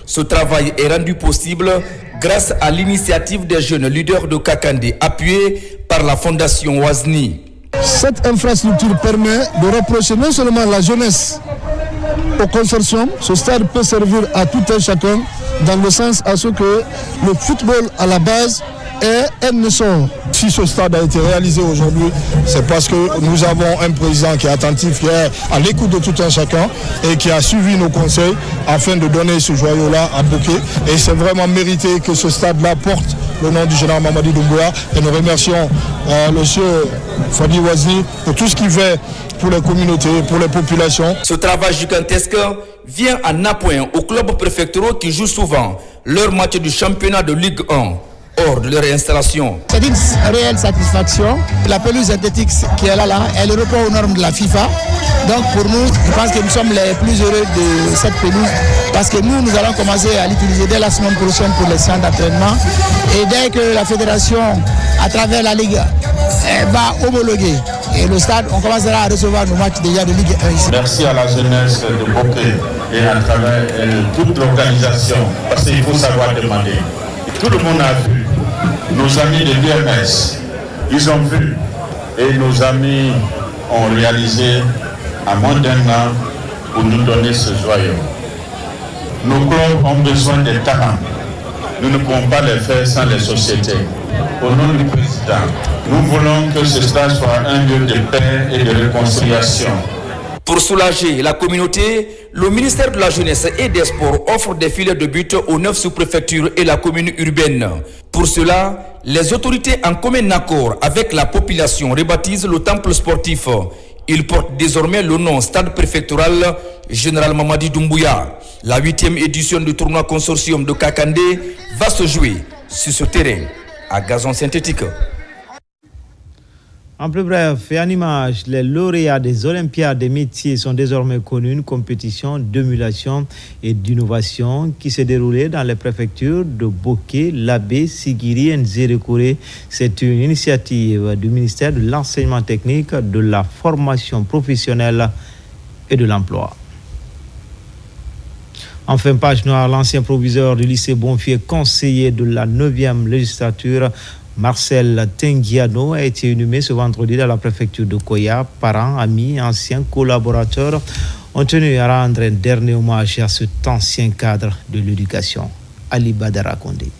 Ce travail est rendu possible grâce à l'initiative des jeunes leaders de Kakandé, appuyée par la Fondation Wazni. Cette infrastructure permet de rapprocher non seulement la jeunesse au consortium, ce stade peut servir à tout un chacun dans le sens à ce que le football à la base est un essor. Si ce stade a été réalisé aujourd'hui, c'est parce que nous avons un président qui est attentif, qui est à l'écoute de tout un chacun et qui a suivi nos conseils afin de donner ce joyau-là à Boké. Et c'est vraiment mérité que ce stade-là porte le nom du général Mamadi Doumbouya. Et nous remercions monsieur Fadi Wazni pour tout ce qu'il fait pour les communautés, pour les populations. Ce travail gigantesque vient en appoint aux clubs préfectoraux qui jouent souvent leur match du championnat de Ligue 1. Hors de leur installation. C'est une réelle satisfaction. La pelouse synthétique qui est là, elle répond aux normes de la FIFA. Donc pour nous, je pense que nous sommes les plus heureux de cette pelouse parce que nous allons commencer à l'utiliser dès la semaine prochaine pour les séances d'entraînement. Et dès que la fédération, à travers la Ligue, va homologuer et le stade, on commencera à recevoir nos matchs déjà de Ligue 1 ici. Merci à la jeunesse de Boké et à travers toute l'organisation parce qu'il faut savoir demander. Tout le monde a vu, nos amis de l'UMS, ils ont vu et nos amis ont réalisé à moins d'un an pour nous donner ce joyau. Nos clubs ont besoin de talents. Nous ne pouvons pas les faire sans les sociétés. au nom du président, nous voulons que ce stade soit un lieu de paix et de réconciliation. Pour soulager la communauté, le ministère de la Jeunesse et des Sports offre des filets de but aux 9 sous-préfectures et la commune urbaine. Pour cela, les autorités en commun accord avec la population rebaptisent le temple sportif. Il porte désormais le nom Stade préfectoral Général Mamadi Doumbouya. La 8e édition du tournoi consortium de Kakandé va se jouer sur ce terrain à gazon synthétique. En plus bref, et en image, les lauréats des Olympiades des métiers sont désormais connus, une compétition d'émulation et d'innovation qui s'est déroulée dans les préfectures de Boké, Labé, Sigiri et Nzérékouré. C'est une initiative du ministère de l'Enseignement technique, de la formation professionnelle et de l'emploi. Enfin, page noire, l'ancien proviseur du lycée Bonfier, conseiller de la 9e législature, Marcel Tenguiano, a été inhumé ce vendredi dans la préfecture de Koya. Parents, amis, anciens collaborateurs ont tenu à rendre un dernier hommage à cet ancien cadre de l'éducation. Ali Badara Kondé.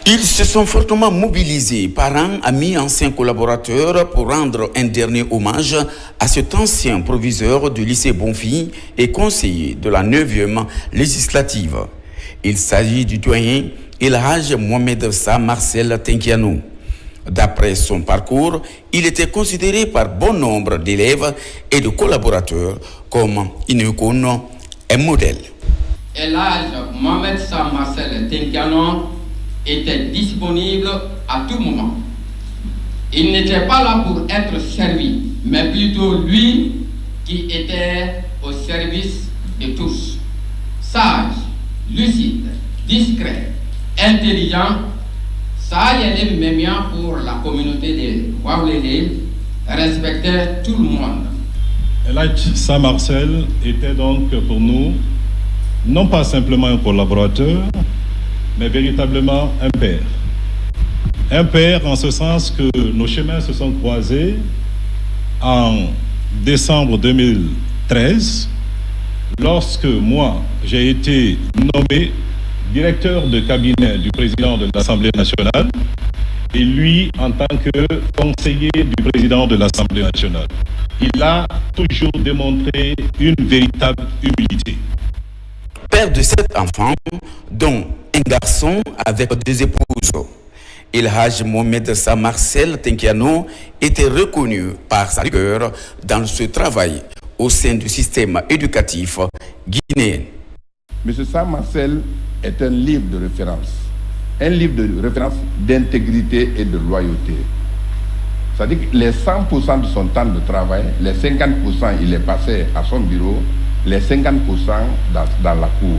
Ils se sont fortement mobilisés, parents, amis, anciens collaborateurs, pour rendre un dernier hommage à cet ancien proviseur du lycée Bonfi et conseiller de la 9e législative. Il s'agit du doyen El Hadj Mohamed Sa Marcel Tenguiano. D'après son parcours, il était considéré par bon nombre d'élèves et de collaborateurs comme une icône, un modèle. El Hadj Mohamed Sa Marcel Tenguiano était disponible à tout moment. Il n'était pas là pour être servi, mais plutôt lui qui était au service de tous. Sage, lucide, discret, intelligent, ça y est même bien pour la communauté de Waoulélé, respectait tout le monde. El Hadj Sa Marcel était donc pour nous, non pas simplement un collaborateur, mais véritablement un père. Un père en ce sens que nos chemins se sont croisés en décembre 2013, lorsque moi, j'ai été nommé directeur de cabinet du président de l'Assemblée nationale et lui en tant que conseiller du président de l'Assemblée nationale. Il a toujours démontré une véritable humilité. Père de 7 enfants, dont un garçon avec 2 épouses. El Hadj Mohamed Sa Marcel Tenguiano était reconnu par sa rigueur dans ce travail au sein du système éducatif guinéen. M. Sa Marcel est un livre de référence d'intégrité et de loyauté. C'est-à-dire que les 100% de son temps de travail, les 50% il est passé à son bureau, les 50% dans la cour.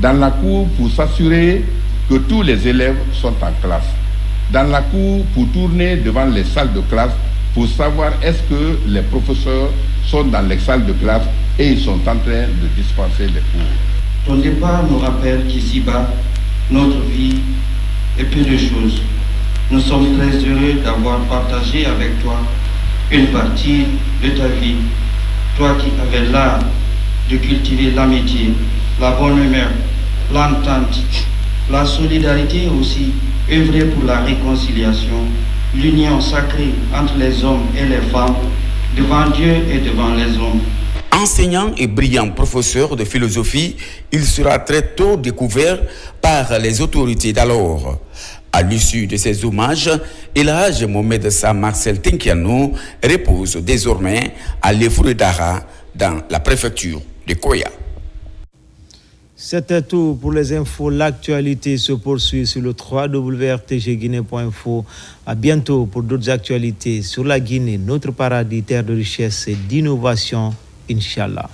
Dans la cour pour s'assurer que tous les élèves sont en classe. Dans la cour pour tourner devant les salles de classe pour savoir est-ce que les professeurs sont dans les salles de classe et ils sont en train de dispenser les cours. Ton départ nous rappelle qu'ici-bas, notre vie est peu de choses. Nous sommes très heureux d'avoir partagé avec toi une partie de ta vie. Toi qui avais l'art de cultiver l'amitié, la bonne humeur, l'entente, la solidarité aussi, œuvrer pour la réconciliation, l'union sacrée entre les hommes et les femmes, devant Dieu et devant les hommes. Enseignant et brillant professeur de philosophie, il sera très tôt découvert par les autorités d'alors. À l'issue de ces hommages, El Hadj Mohamed Sa Marcel Tenguiano repose désormais à l'Efouredara dans la préfecture de Koya. C'était tout pour les infos. L'actualité se poursuit sur le www.rtgguinée.info. À bientôt pour d'autres actualités sur la Guinée, notre paradis, terre de richesse et d'innovation, Inch'Allah.